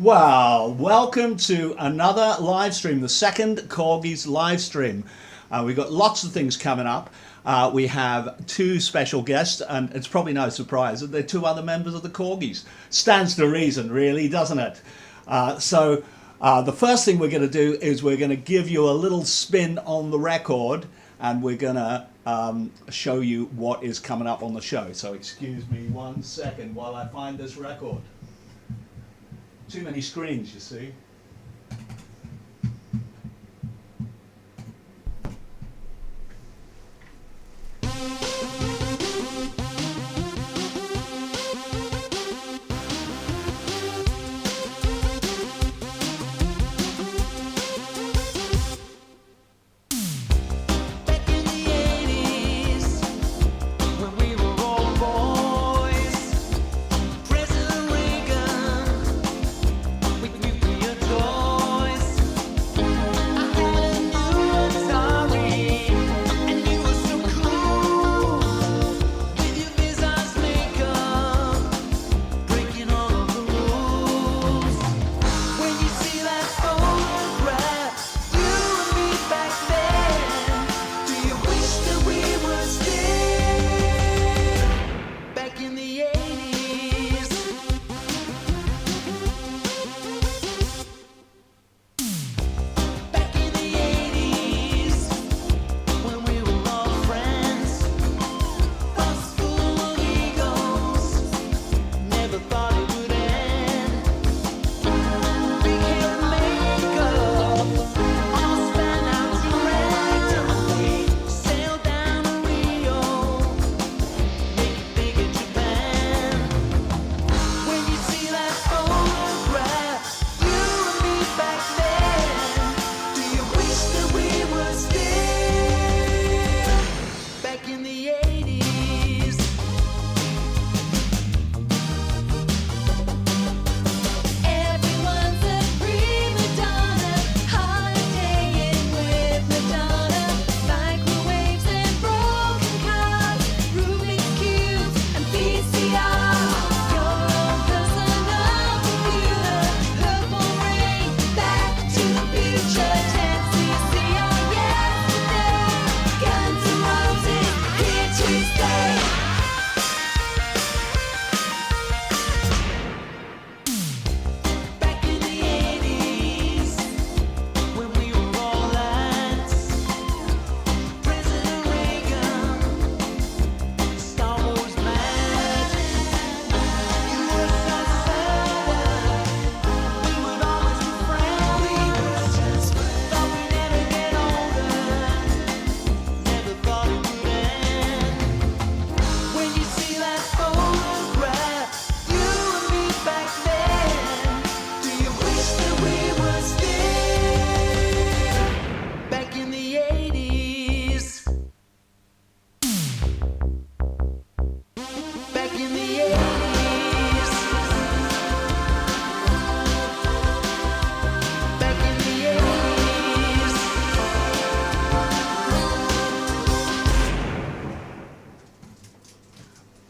Well, welcome to another live stream, the second Korgis live stream. We've got lots of things coming up. We have two special guests, and it's probably no surprise that they're two other members of the Korgis. Stands to reason, really, doesn't it? The first thing we're going to do is we're going to give you a little spin on the record, and we're going to show you what is coming up on the show. So excuse me 1 second while I find this record. Too many screens, you see.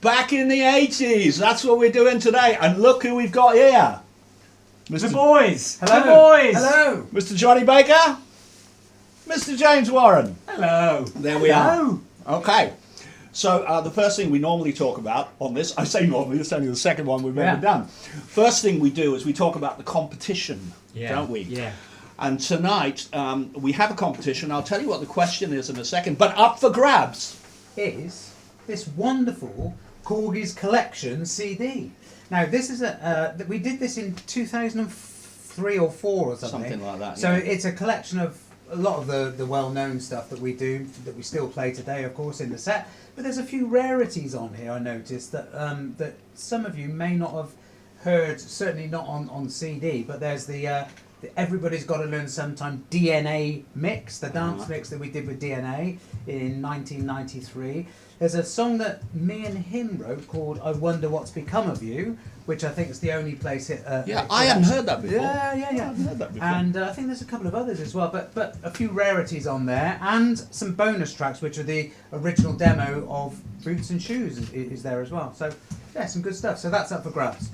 Back in the 80s, that's what we're doing today. And look who we've got here. The boys. Hello. The boys. Hello. Mr. Johnny Baker. Mr. James Warren. Hello. There we are. Okay. So the first thing we normally talk about on this, I say normally, it's only the second one we've ever done. First thing we do is we talk about the competition, don't we? Yeah. And tonight we have a competition. I'll tell you what the question is in a second, but up for grabs Is this wonderful Korgis collection CD. Now this is we did this in 2003 or 4 or something. Something like that. So yeah. it's a collection of a lot of the well-known stuff that we do, that we still play today, of course, in the set. But there's a few rarities on here. I noticed that that some of you may not have heard, certainly not on CD. But there's the Everybody's Got to Learn Sometime DNA mix, the dance mix that we did with DNA in 1993. There's a song that me and him wrote called I Wonder What's Become of You, which I think is the only place it... I haven't heard that before. Yeah. I haven't heard that before. And I think there's a couple of others as well, but a few rarities on there, and some bonus tracks, which are the original demo of Boots and Shoes is there as well. So, yeah, some good stuff. So that's up for grabs.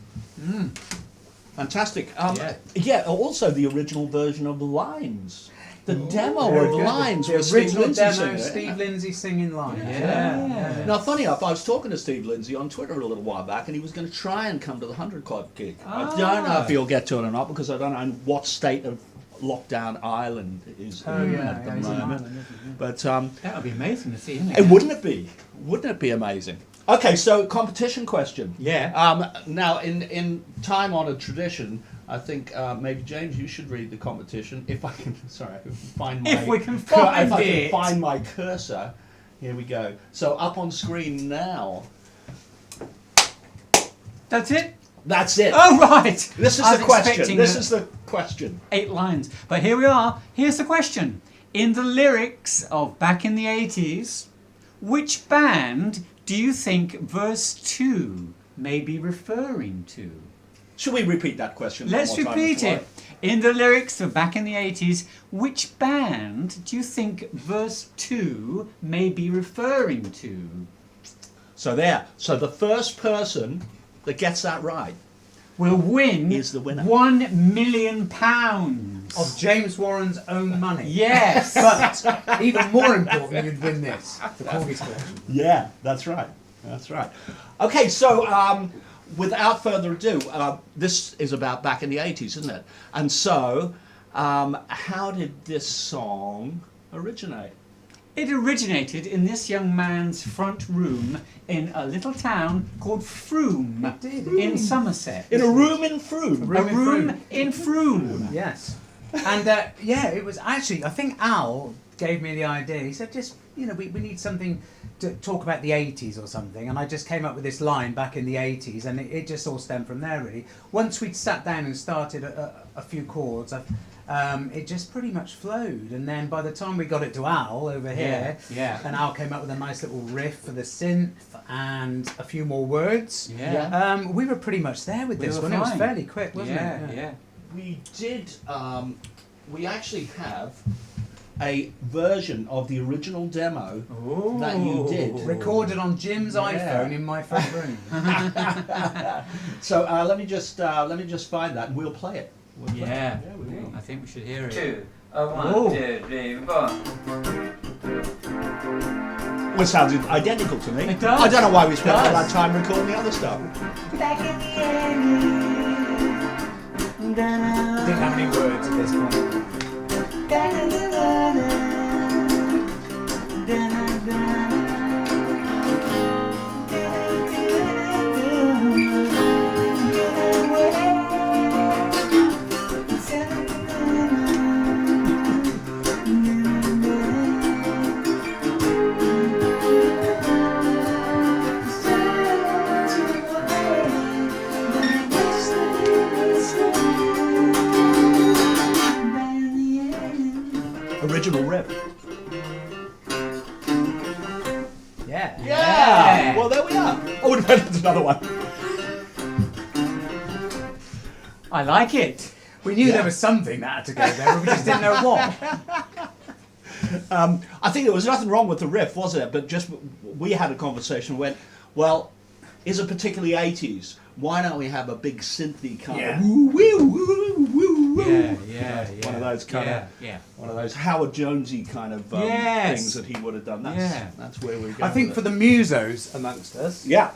Fantastic. Yeah. Yeah, also the original version of Lines. The demo Very of good. Lines The with Steve original Lindsay demo, singing it. Steve Lindsay singing Lines. Yeah. Now, funny enough, I was talking to Steve Lindsay on Twitter a little while back, and he was going to try and come to the 100 Club gig. I don't know if he'll get to it or not, because I don't know what state of lockdown Ireland is in at the he's in moment. Ireland, isn't he? But That would be amazing to see, isn't it wouldn't it be? Wouldn't it be amazing? Okay, so competition question. Yeah. Now, in time-honoured tradition, I think maybe James, you should read the competition. If I can, sorry, I can find my. If we can find if I can it. find my cursor, here we go. So up on screen now. That's it? That's it. Oh, right. This is I was the question. expecting This is the question. 8 lines. But here we are. Here's the question. In the lyrics of Back in the 80s, which band do you think verse 2 may be referring to? Should we repeat that question? one Let's more time, repeat Mr. it. White? In the lyrics of Back in the 80s, which band do you think verse 2 may be referring to? So there. So the first person that gets that right. Will win Is the winner. £1 million. Of James Warren's own money. Yes. But even more important, you'd win this, the Korgis collection. Yeah, that's right. That's right. Okay, so without further ado, this is about back in the 80s, isn't it? And so, how did this song originate? It originated in this young man's front room in a little town called Frome It did. in Somerset. In a room in Frome. A room in Frome. Yes. And yeah, it was actually, I think Al gave me the idea. He said, just, we need something to talk about the 80s or something. And I just came up with this line back in the 80s, and it just all stemmed from there, really. Once we'd sat down and started a few chords, it just pretty much flowed. And then by the time we got it to Al over here, Yeah. and Al came up with a nice little riff for the synth and a few more words, Yeah. we were pretty much there with We this were one. It was fine. fairly quick, wasn't it? Yeah. We did, we actually have a version of the original demo that you did. Recorded on Jim's Yeah. iPhone in my front room. So let me just find that and we'll play it. We'll play Yeah. it. We will. I think we should hear it. 2, Oh. 1, 2, 3, 4. Which sounds identical to me. It does. I don't know why we spent all It that does. time recording the other stuff. Didn't have any words at this point. Original riff. Yeah. Yeah. Well, there we are. Oh, there's another one. I like it. We knew there was something that had to go there, but we just didn't know what. I think there was nothing wrong with the riff, was it? But just we had a conversation. Went, well, is it particularly 80s? Why don't we have a big synthy kind Yeah. of woo woo woo woo woo? Yeah. One of those kind of Yeah. one of those Howard Jonesy kind of Yes. things that he would have done. That's where we're going. I think with for it. the musos amongst us, yeah.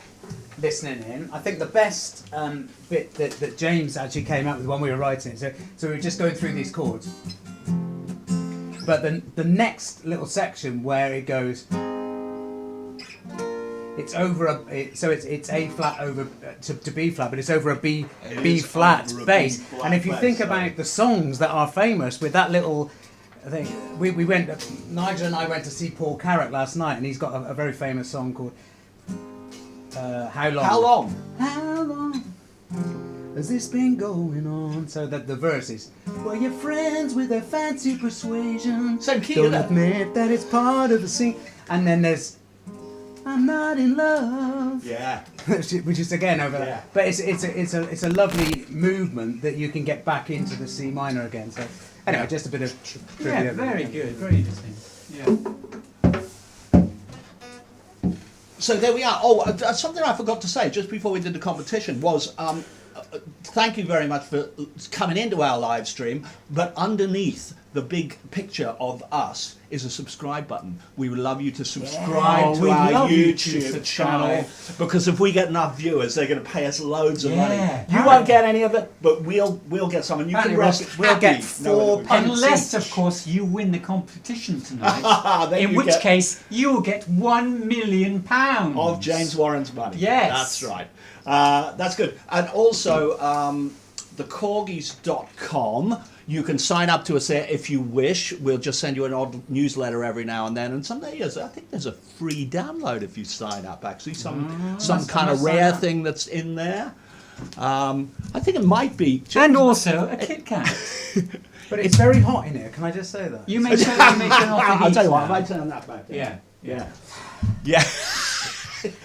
listening in, I think the best bit that James actually came up with when we were writing it. So we were just going through these chords. But the next little section where it goes, it's over it's A flat over to B flat, but it's over a B flat over a bass. B flat And if you bass, think so- about the songs that are famous with that little thing, we went. Nigel and I went to see Paul Carrack last night, and he's got a very famous song called How Long. How long? How long has this been going on? So that the verse is, well, you're friends with a fancy persuasion. Same key, Don't isn't it? admit that it's part of the scene. And then there's, I'm not in love. Yeah. Which is again over Yeah. there. But it's a lovely movement that you can get back into the C minor again. So anyway, just a bit of trivia. Yeah, very good. Very interesting. Yeah. So there we are. Oh, something I forgot to say just before we did the competition was thank you very much for coming into our live stream. But underneath the big picture of us is a subscribe button. We would love you to subscribe to we'd our love you to YouTube subscribe. channel, because if we get enough viewers, they're going to pay us loads of money. Yeah. You won't get any of it, but we'll get some, and you can Apparently rest we'll get happy knowing that we- Unless, of course, you win the competition tonight, Then in you which get- case you will get £1 million of James Warren's money. Yes. That's right. That's good. And also, the Korgis.com. You can sign up to us there if you wish. We'll just send you an odd newsletter every now and then. And someday, I think there's a free download if you sign up, actually. Some kind of rare thing that's in there. I think it might be. And also a Kit Kat. But it's very hot in here. Can I just say that? You may turn off the I'll heat tell you what, I now. might turn that back down. Yeah. Yeah.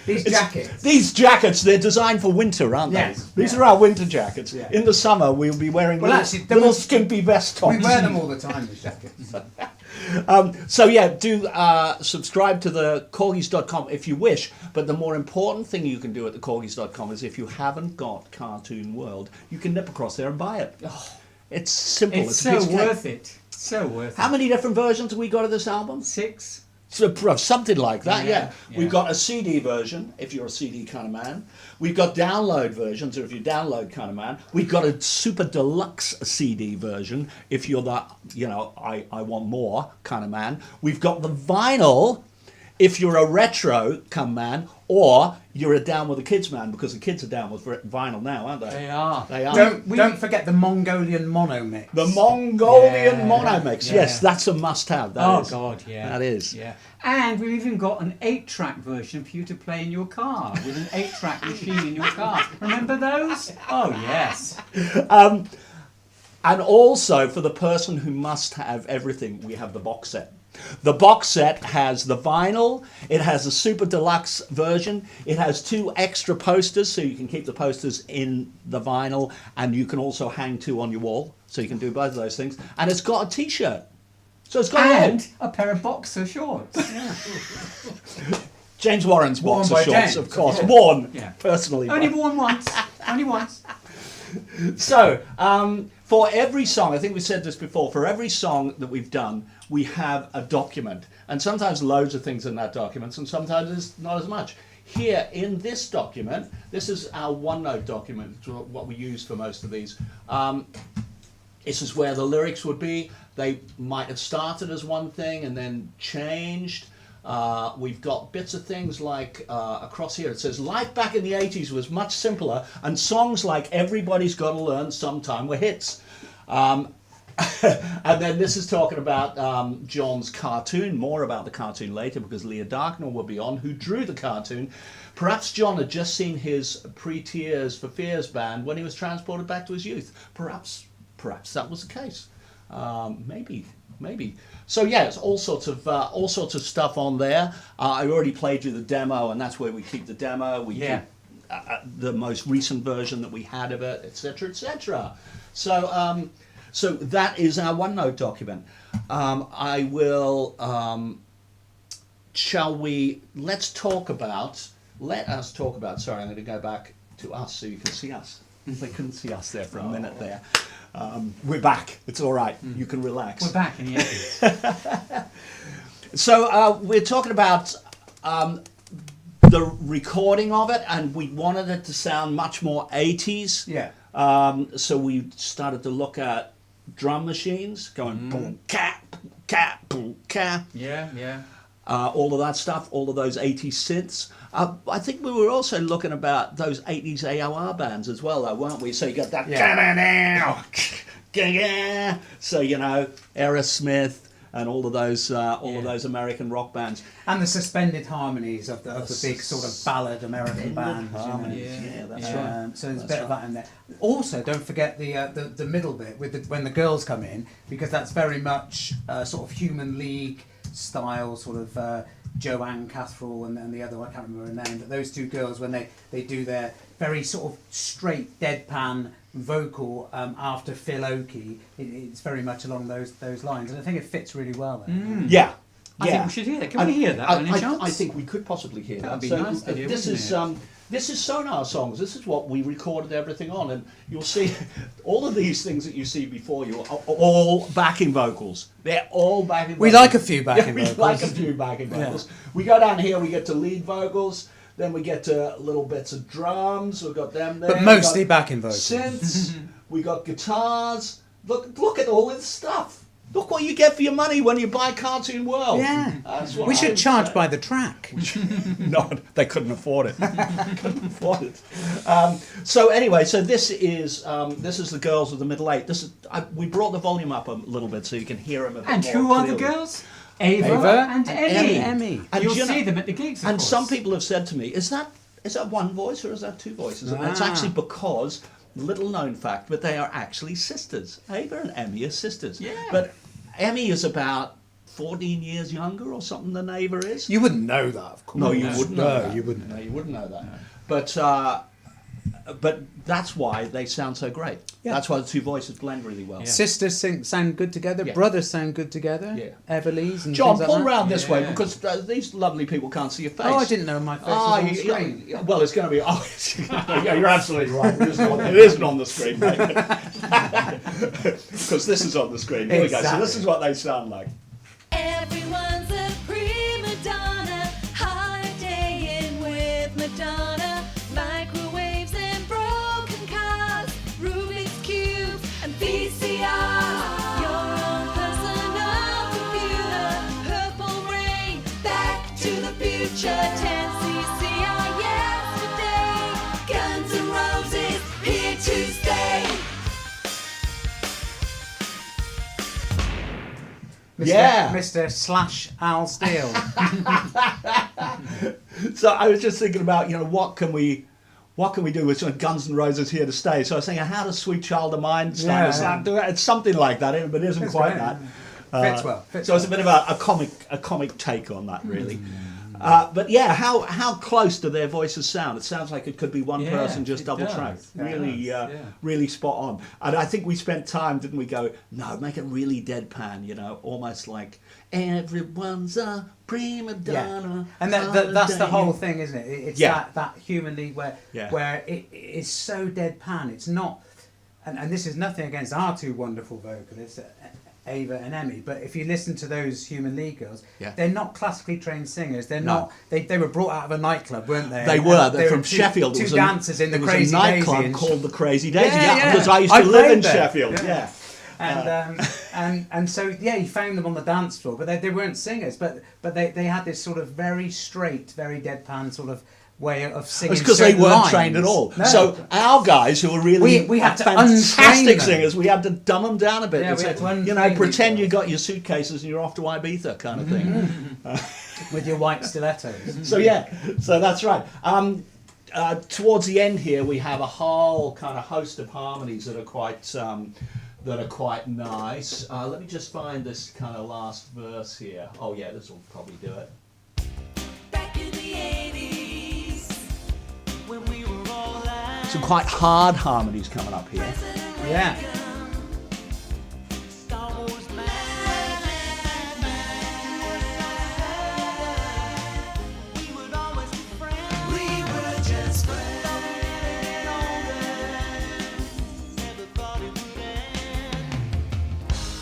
These jackets. These jackets, they're designed for winter, aren't they? Yes. These are our winter jackets. Yeah. In the summer, we'll be wearing Well, little, actually, little skimpy vest tops. We wear them all the time, these jackets. So yeah, do subscribe to the Korgis.com if you wish. But the more important thing you can do at the Korgis.com is if you haven't got Cartoon World, you can nip across there and buy it. It's simple. It's a piece so of cake. worth it. So worth How it. many different versions have we got of this album? 6. So, something like that, yeah. Yeah. We've got a CD version, if you're a CD kind of man. We've got download versions, or if you're download kind of man. We've got a super deluxe CD version, if you're the, I want more kind of man. We've got the vinyl, if you're a retro kind of man, or you're a down with the kids man, because the kids are down with vinyl now, aren't they? They are. They are. Don't forget the Mongolian mono mix. The Mongolian Yeah. mono mix. Yeah. Yes, that's a must-have. That Oh, is. God, yeah. That is. Yeah. And we've even got an 8-track version for you to play in your car, with an 8-track machine in your car. Remember those? Oh, yes. And also, for the person who must have everything, we have the box set. The box set has the vinyl, it has a super deluxe version, it has 2 extra posters, so you can keep the posters in the vinyl, and you can also hang 2 on your wall, so you can do both of those things. And it's got a t-shirt. So it's got And a pair of boxer shorts. James Warren's Worn boxer by shorts, James. of course. Yeah. Worn, Yeah. personally. Only by- worn once. Only once. So, for every song, I think we said this before, for every song that we've done, we have a document. And sometimes loads of things in that document, and sometimes there's not as much. Here, in this document, this is our OneNote document, what we use for most of these. This is where the lyrics would be. They might have started as one thing and then changed. We've got bits of things like across here it says life back in the 80s was much simpler, and songs like Everybody's Gotta Learn Sometime were hits. And then this is talking about John's cartoon, more about the cartoon later, because Leah Darknell will be on, who drew the cartoon. Perhaps John had just seen his Pre-Tears for Fears band when he was transported back to his youth. Perhaps that was the case. Maybe. So yeah, it's all sorts of stuff on there. I already played you the demo, and that's where we keep the demo. We keep the most recent version that we had of it, etc., etc. So that is our OneNote document. I will. Let us talk about. Sorry, I'm going to go back to us so you can see us. They couldn't see us there for a minute there. We're back. It's all right. You can relax. We're back in the 80s. So we're talking about the recording of it, and we wanted it to sound much more 80s. Yeah. So we started to look at drum machines going boom, ca, boom, ca. Yeah. All of that stuff, all of those 80s synths. I think we were also looking about those 80s AOR bands as well, though, weren't we? So you got that. Yeah. So, Aerosmith and all of those American rock bands. And the suspended harmonies of the big sort of ballad American bands. Yeah, that's right. So there's a bit of that in there. Also, don't forget the middle bit with when the girls come in, because that's very much sort of Human League style, sort of Joanne Catherall and the other one, I can't remember her name, but those 2 girls, when they do their very sort of straight deadpan vocal after Phil Oakey, it's very much along those lines, and I think it fits really well there. Yeah. I think we should hear that. Can we hear that by any chance? I think we could possibly hear that. That'd be nice to hear, This wouldn't This is Sonar Songs. This is what we recorded everything on, and you'll see all of these things that you see before you are all backing vocals. They're all backing vocals. We like a few backing we vocals. like a few backing vocals. We go down here, we get to lead vocals, then we get to little bits of drums. We've got them there. But mostly backing vocals. Synths. We got guitars. Look at all this stuff. Look what you get for your money when you buy Cartoon World. Yeah. That's what We I should would charge say. by the track. No, they couldn't afford it. Couldn't afford it. So anyway, so this is the girls of the middle eight. We brought the volume up a little bit so you can hear them a bit And more who are the clearly. girls? Ava and Emmy. Emmy. And You'll you know- see them at the gigs, of And course. some people have said to me, is that one voice or is that two voices? And it's Ah. actually because, little known fact, but they are actually sisters. Ava and Emmy are sisters. Yeah. But Emmy is about 14 years younger or something than Ava is. You wouldn't know that, of course. No, you wouldn't know that. you wouldn't. No, you wouldn't know that. But that's why they sound so great. Yeah. That's why the two voices blend really well. Yeah. Sisters sound good together. Yeah. Brothers sound good together. Yeah. Everleys and John, things pull like that. round this way Yeah. because these lovely people can't see your face. Oh, I didn't know my face was Ah, on you- screen. yeah, well, it's going to be. Oh, yeah, you're absolutely right. It isn't on the screen, mate. Because this is on the screen. Here we go. So Exactly. this is what they sound like. Everyone's a prima donna, holidaying with Madonna, microwaves and broken cars, Rubik's Cube and VCR, your own personal computer, Purple Rain, Back to the Future, 10cc yesterday, Guns N' Roses, here to stay. Mr. Slash Al Steele. So I was just thinking about, what can we do with sort of Guns N' Roses here to stay? So I was thinking, how does Sweet Child of Mine start? Yeah, to sound? yeah. It's something like that, but it isn't It's quite great. that. Fits well. Fits So it's a well. bit of a comic take on that, really. But yeah, how close do their voices sound? It sounds like it could be one Yeah, person just it double does. tracked. It Really, does, yeah. really spot on. And I think we spent time, didn't we? Go, no, make it really deadpan. Almost like everyone's a prima donna. And that's the holiday. whole thing, isn't it? It's Yeah. that human league where it is so deadpan. It's not, and this is nothing against our two wonderful vocalists, Ava and Emmy, but if you listen to those Human League girls, Yeah. they're not classically trained singers. They're No. not. They were brought out of a nightclub, weren't they? They And were. they They're from two- Sheffield. Two dancers in the There was Crazy a nightclub Daisy. called the Crazy Daisy. Yeah, yeah. Because I used I to live in played there. Sheffield. Yeah. Yeah. And so you found them on the dance floor, but they weren't singers, but they had this sort of very straight, very deadpan sort of way of singing. It's because they certain weren't lines. trained at all. No. So our guys who were really We had to fantastic untrain them. singers, we had to dumb them down a bit. Yeah, and we say, had to untrain these pretend you guys. got your suitcases and you're off to Ibiza kind of thing. with your white stilettos. So that's right. Towards the end here, we have a whole kind of host of harmonies that are quite nice. Let me just find this kind of last verse here. Oh yeah, this will probably do it. Back in the 80s, when we were all alive. Some quite hard harmonies coming up here. Yeah. Star Wars man. We would always be friends. We were just friends. Never thought it would end.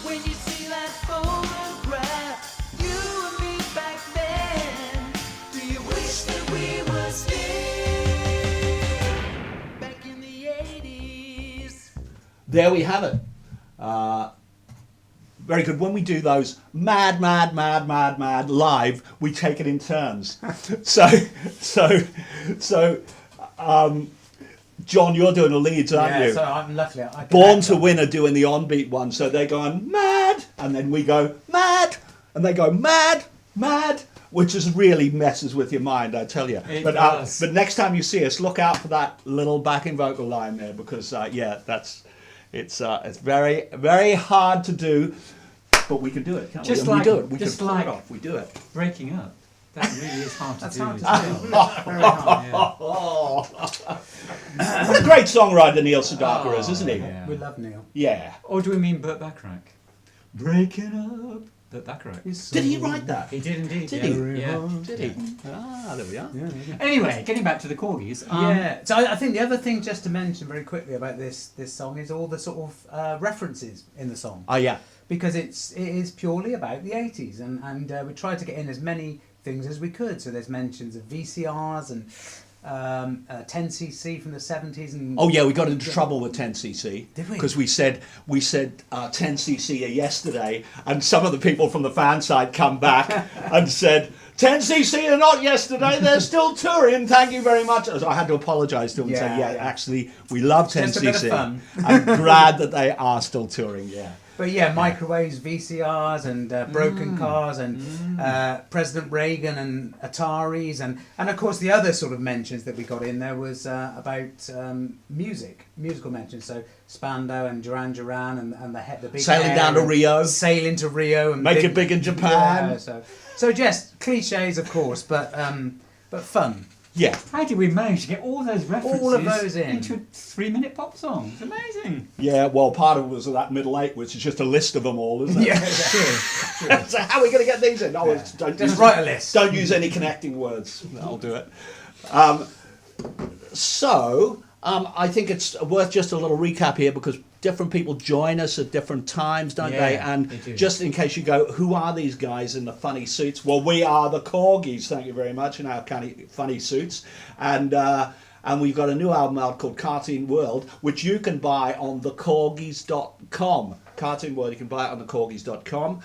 When you see that photograph, you and me back then, do you wish that we were still back in the 80s? There we have it. Very good. When we do those mad live, we take it in turns. So, John, you're doing the leads, aren't Yeah, you? so I'm luckily. I can Born act to on- Win are doing the on-beat one, so they're going mad, and then we go mad, and they go mad, which is really messes with your mind, I tell you. It But does. but next time you see us, look out for that little backing vocal line there, because it's very very hard to do, but we can do it. Can't Just we? And like- we do it. We just can pull like- it off. We do it. Breaking up. That really is hard to That's do. hard to as do. well. Very hard. Yeah. Oh, what a great songwriter Neil Sedaka is, isn't he? Yeah. We love Neil. Yeah. Or do we mean Burt Bacharach? Breaking up. That's correct. Did he write that? He did indeed. Did yeah. he? Yeah. Did he? Ah, there we are. Anyway, getting back to the Korgis. Yeah, so I think the other thing just to mention very quickly about this song is all the sort of references in the song, Oh, yeah. because it is purely about the 80s, and we tried to get in as many things as we could. So there's mentions of VCRs and 10cc from the 70s, and Oh yeah, we got into trouble with 10cc. Did we? Because we said 10cc yesterday, and some of the people from the fan side come back and said 10cc are not yesterday. They're still touring. Thank you very much. So I had to apologise to them and say, Yeah. actually, we love 10cc. Just a bit of fun. I'm glad that they are still touring. Yeah. But yeah, microwaves, VCRs, and broken cars, and President Reagan, and Ataris, and of course the other sort of mentions that we got in there was about musical mentions. So Spandau and Duran Duran, and the big Sailing hair, down to and Rio. sailing to Rio, and Make it big in Japan. Yeah, so just cliches, of course, but fun. Yeah. How did we manage to get all those references All of those in. into a 3-minute pop song? It's amazing. Yeah, well, part of it was that middle eight, which is just a list of them all, isn't it? Yeah, So how are we going to get these in? No, it's- don't Just use- write a list. Don't use any connecting words. I'll do it. I think it's worth just a little recap here, because different people join us at different times, don't they? Yeah, And they do. just in case you go, who are these guys in the funny suits? Well, we are the Korgis, thank you very much, in our kind of funny suits. And we've got a new album out called Kartoon World, which you can buy on thekorgis.com. Kartoon World, you can buy it on thekorgis.com.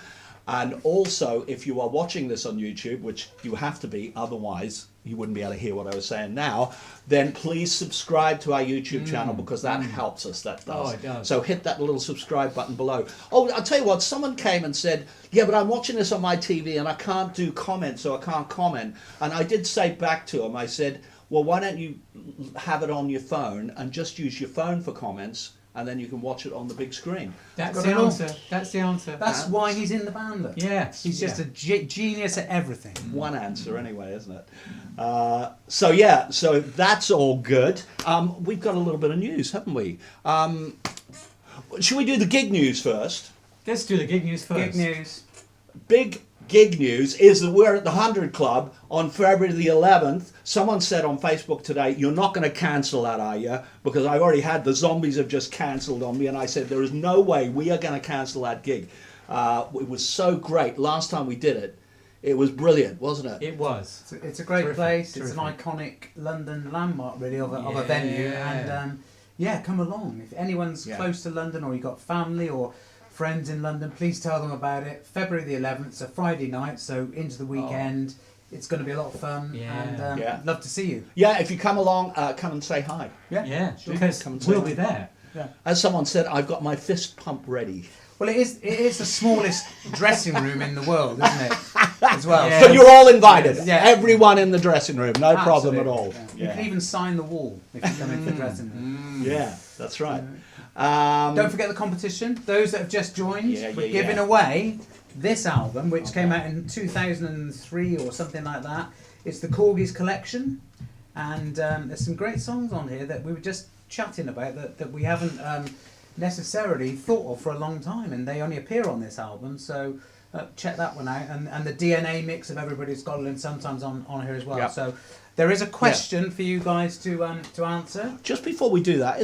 And also, if you are watching this on YouTube, which you have to be, otherwise you wouldn't be able to hear what I was saying now, then please subscribe to our YouTube channel, because that helps us, that does. Oh, it does. So hit that little subscribe button below. Oh, I'll tell you what, someone came and said, yeah, but I'm watching this on my TV and I can't do comments, so I can't comment. And I did say back to him, I said, well, why don't you have it on your phone and just use your phone for comments, and then you can watch it on the big screen. That's Got the it all. answer. That's the answer. That's why he's in the band. Look. Yes. He's just a genius at everything. One answer anyway, isn't it? So that's all good. We've got a little bit of news, haven't we? Should we do the gig news first? Let's do the gig news first. Gig news. Big gig news is that we're at the 100 Club on February the 11th. Someone said on Facebook today, you're not going to cancel that, are you? Because I already had, the zombies have just cancelled on me, and I said, there is no way we are going to cancel that gig. It was so great. Last time we did it, it was brilliant, wasn't it? It was. It's a great Terrific, place. It's an terrific. iconic London landmark, really, of a Yeah. venue. And come along. If anyone's Yeah. close to London, or you've got family or friends in London, please tell them about it. February the 11th, it's a Friday night, so into the weekend. It's going to be a lot of fun, Yeah. and Yeah. love to see you. Yeah, if you come along, come and say hi. Yeah, sure. because Come and we'll say be there. As someone said, I've got my fist pump ready. Well, it is the smallest dressing room in the world, isn't it? As well. Yeah. But you're all invited. Yeah. Everyone in the dressing room, no problem at Absolutely, all. yeah. You can even sign the wall if you come into the dressing room. Yeah, that's right. Don't forget the competition. Those that have just joined, Yeah, we're yeah, giving yeah. away this album, which came out in 2003 or something like that. It's the Korgis collection, and there's some great songs on here that we were just chatting about that we haven't necessarily thought of for a long time, and they only appear on this album. So check that one out, and the DNA mix of Everybody's Got to Learn Sometimes on here as well. Yep. So there is a question for you guys to answer. Just before we do that,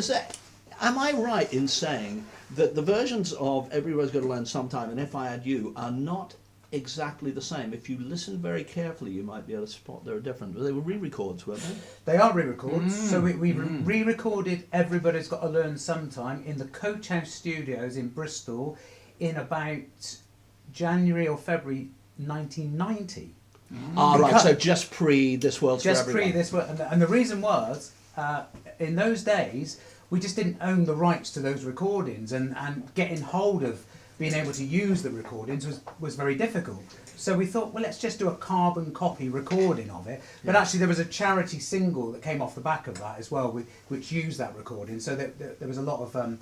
am I right in saying that the versions of Everybody's Got to Learn Sometime and If I Had You are not exactly the same? If you listen very carefully, you might be able to spot they're different. They were re-records, weren't they? They are re-records. So we re-recorded Everybody's Got to Learn Sometime in the Coach House Studios in Bristol in about January or February 1990. Right, Because- so just pre This World's Just for pre Everyone. this work, and the reason was in those days we just didn't own the rights to those recordings, and getting hold of being able to use the recordings was very difficult. So we thought, well, let's just do a carbon copy recording of it. But actually, there was a charity single that came off the back of that as well, which used that recording. So there was a lot of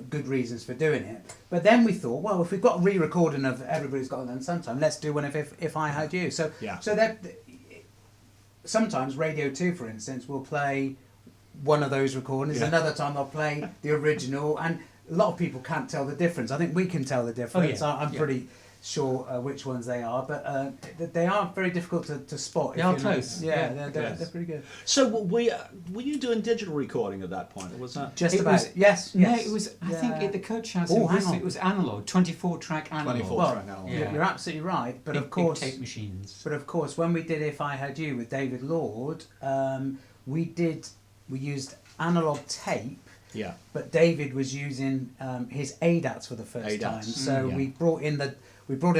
good reasons for doing it. But then we thought, well, if we've got a re-recording of Everybody's Got to Learn Sometime, let's do one of If I Had You. So Yeah. so that sometimes Radio 2, for instance, will play one of those recordings. Yeah. Another time they'll play the original, and a lot of people can't tell the difference. I think we can tell the difference. Oh, yeah. I'm Yeah. pretty sure which ones they are, but they are very difficult to spot. They if are you're not- close. Yeah, Yeah, they're pretty good. So were you doing digital recording at that point, or was that? Just It about. was- Yes. No, yes. it was. I Yeah. think at the coach house. Oh, in hang Bristol, on. it was analog, 24-track analog. 24 Well, track analog. yeah. You're absolutely right, but Big- of course, big tape machines. but of course, when we did "If I Had You" with David Lord, we used analog tape. Yeah. But David was using his ADATs for the first ADATs, time, so yeah. we brought in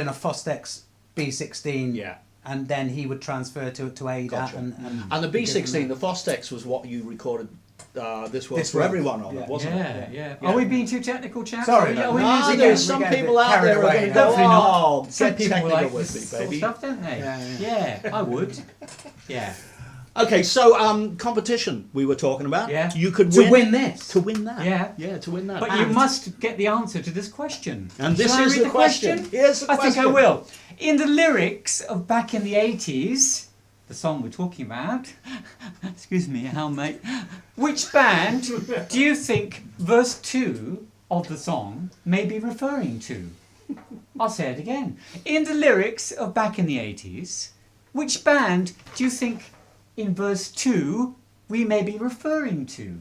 a Fostex B16, Yeah. and then he would transfer to ADAT. Gotcha. And And the B16, the the Fostex, was what you recorded This World This for World, Everyone on yeah. it, wasn't it? Yeah. Yeah. Are we being too technical, chaps? Sorry, Are we no. losing there's it? some we get a people bit out there who are carried going to away. go, Hopefully not. oh, Some get people technical like with this me, sort of baby. stuff, don't they? Yeah. I would. Yeah. Okay, so competition we were talking about. Yeah. You could To win this. To win that. Yeah. Yeah, to win that. But you must get the answer to this question. And this Shall I is read the question. Here's the I think I question. will. In the lyrics of Back in the 80s, the song we're talking about, excuse me, Hal, mate, which band do you think verse 2 of the song may be referring to? I'll say it again. In the lyrics of Back in the 80s, which band do you think in verse 2 we may be referring to?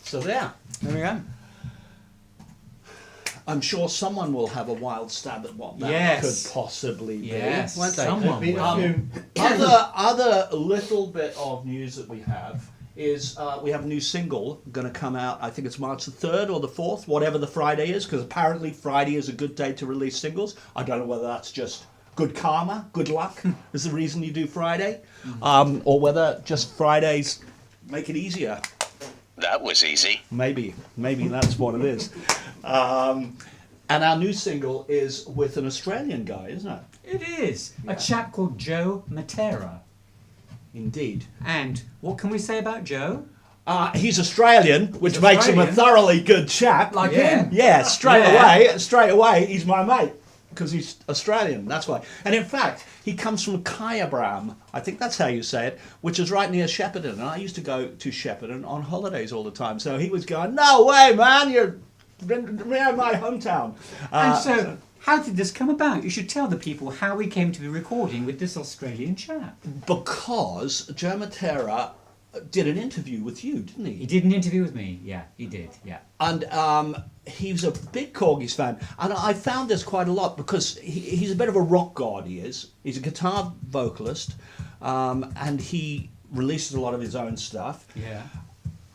So there. There we go. I'm sure someone will have a wild stab at what that Yes. could possibly be. Yes, won't they? someone will. Other little bit of news that we have is we have a new single going to come out. I think it's March the 3rd or the 4th, whatever the Friday is, because apparently Friday is a good day to release singles. I don't know whether that's just good karma, good luck is the reason you do Friday, or whether just Fridays make it easier. That was easy. Maybe that's what it is. And our new single is with an Australian guy, isn't it? It is. A chap called Joe Matera. Indeed. And what can we say about Joe? He's Australian, which makes him a Australian. thoroughly good chap. Like Yeah. him. Yeah, straight Yeah. away, he's my mate. Because he's Australian, that's why. And in fact, he comes from Kyabram, I think that's how you say it, which is right near Shepparton. And I used to go to Shepparton on holidays all the time. So he was going, no way, man, you're near my hometown. And so, how did this come about? You should tell the people how we came to be recording with this Australian chap. Because Joe Matera did an interview with you, didn't He he? did an interview with me. Yeah, he did. Yeah. And he's a big Korgis fan. And I found this quite a lot because he's a bit of a rock god, he is. He's a guitar vocalist, and he releases a lot of his own stuff. Yeah.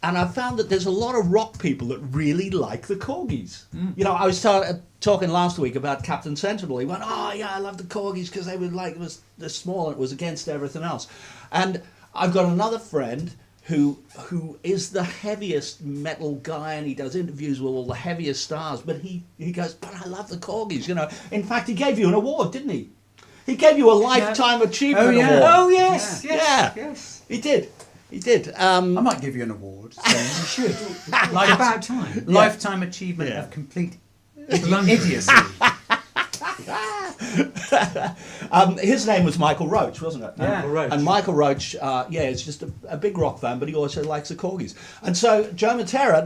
And I found that there's a lot of rock people that really like the Korgis. You know, I was talking last week about Captain Sensible. He went, oh, yeah, I love the Korgis because they were like, they're small and it was against everything else. And I've got another friend who is the heaviest metal guy, and he does interviews with all the heaviest stars, but he goes, but I love the Korgis, you know. In fact, he gave you an award, didn't he? He gave you a Lifetime Achievement yeah. Award. Oh, yes. Yeah. Yes. Yes. He did. He did. I might give you an award. So You should. Like about time. Lifetime achievement Yeah. of complete idiocy. His name was Michael Roach, wasn't it? Yeah. Michael Roach. And Michael Roach, is just a big rock fan, but he also likes the Korgis. And so Joe Matera,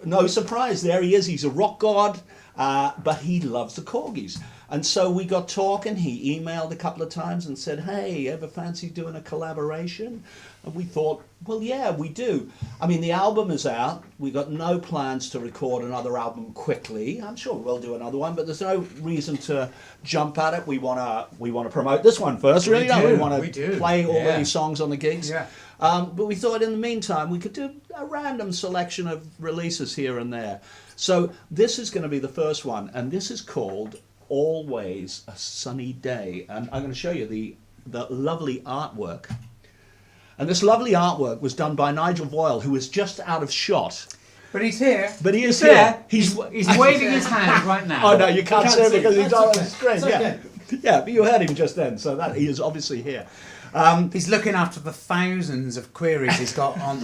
no surprise, there he is. He's a rock god, but he loves the Korgis. And so we got talking. He emailed a couple of times and said, hey, ever fancy doing a collaboration? And we thought, well, yeah, we do. I mean, the album is out. We got no plans to record another album quickly. I'm sure we'll do another one, but there's no reason to jump at it. We want to promote this one first, really, don't we? We want We to do. play all Yeah. these songs on the gigs. Yeah. But we thought in the meantime we could do a random selection of releases here and there. So this is going to be the first one, and this is called Always a Sunny Day. And I'm going to show you the lovely artwork. And this lovely artwork was done by Nigel Boyle, who is just out of shot. But he's here. But he is There. here. He's waving his hand right now. Oh no, you can't see him because he's on the That's screen. It's Yeah, okay. yeah, but you heard him just then, so that he is obviously here. He's looking after the thousands of queries he's got on.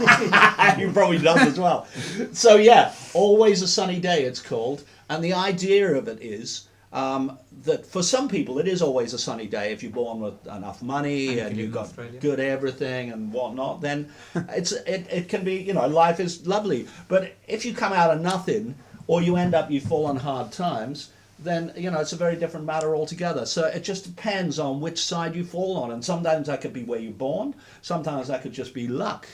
He probably does as well. So yeah, Always a Sunny Day it's called, and the idea of it is that for some people it is always a sunny day if you're born with enough money and live you've in got Australia. good everything and whatnot. Then it can be, you know, life is lovely. But if you come out of nothing or you end up you fall on hard times, then it's a very different matter altogether. So it just depends on which side you fall on, and sometimes that could be where you're born, sometimes that could just be luck,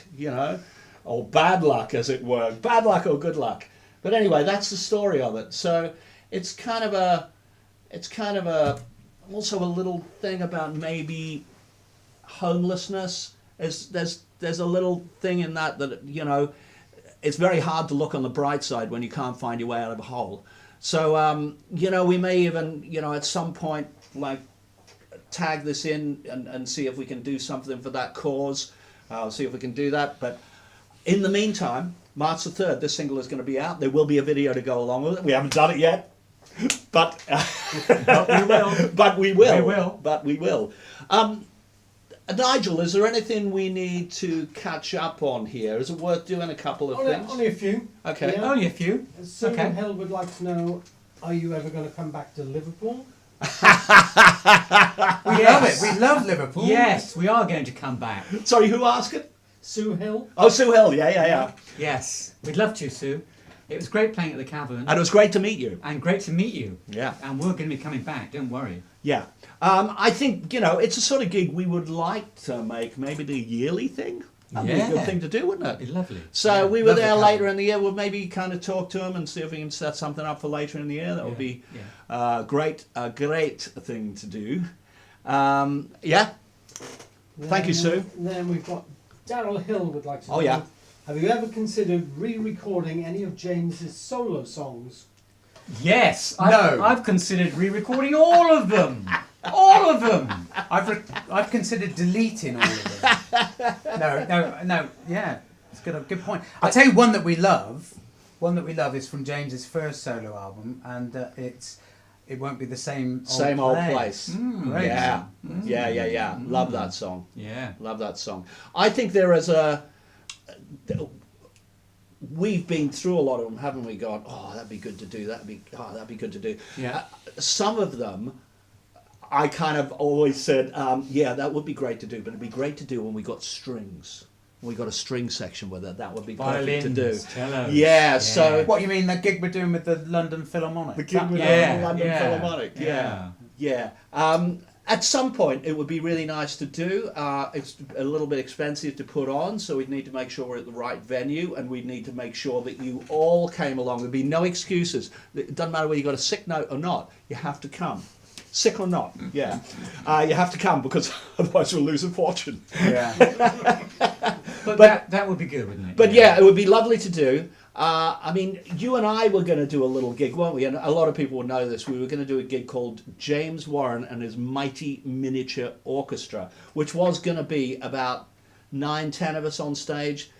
or bad luck, as it were, bad luck or good luck. But anyway, that's the story of it. So it's kind of a also a little thing about maybe homelessness. There's a little thing in that it's very hard to look on the bright side when you can't find your way out of a hole. So we may even at some point like tag this in and see if we can do something for that cause. See if we can do that. But in the meantime, March the 3rd, this single is going to be out. There will be a video to go along with it. We haven't done it yet, but we will. But we will. We will. But we will. Nigel, is there anything we need to catch up on here? Is it worth doing a couple of things? Only a few. Okay. Yeah. Only a few. Sue Okay. Hill would like to know, are you ever going to come back to Liverpool? We love it. We love Liverpool. Yes, we are going to come back. Sorry, who asked it? Sue Hill? Oh, Sue Hill. Yeah. Yes, we'd love to, Sue. It was great playing at the Cavern. And it was great to meet you. And great to meet you. Yeah. And we're going to be coming back, don't worry. Yeah. I think, it's a sort of gig we would like to make, maybe the yearly thing. That'd be a good thing to do, wouldn't That'd it? be lovely. So we were Love the there Cavern. later in the year. We'll maybe kind of talk to him and see if we can set something up for later in the year. That would be a great thing to do. Yeah. Thank you, Sue. Then we've got Daryl Hill would like to know, Oh, yeah. have you ever considered re-recording any of James's solo songs? Yes, No. I've considered re-recording all of them. All of them. I've considered deleting all of them. No. Yeah, it's got a good point. I'll tell you one that we love. One that we love is from James's first solo album, and it won't be the same old place. Great. Yeah. Love that song. Yeah. Love that song. I think there is we've been through a lot of them, haven't we? Gone, that'd be good to do. That'd be good to do. Yeah. Some of them, I kind of always said, that would be great to do, but it'd be great to do when we got strings. We got a string section with it. That would be perfect to do. Violins, cellos. Yeah. So What you mean, that gig we're doing with the London Philharmonic? the gig with Yeah, the London yeah, Philharmonic. Yeah. At some point, it would be really nice to do. It's a little bit expensive to put on, so we'd need to make sure we're at the right venue, and we'd need to make sure that you all came along. There'd be no excuses. It doesn't matter whether you got a sick note or not. You have to come. Sick or not, yeah. You have to come because otherwise we'll lose a fortune. Yeah. But that would be good, wouldn't it? But yeah, it would be lovely to do. I mean, you and I were going to do a little gig, weren't we? And a lot of people would know this. We were going to do a gig called James Warren and His Mighty Miniature Orchestra, which was going to be about 9-10 of us on stage,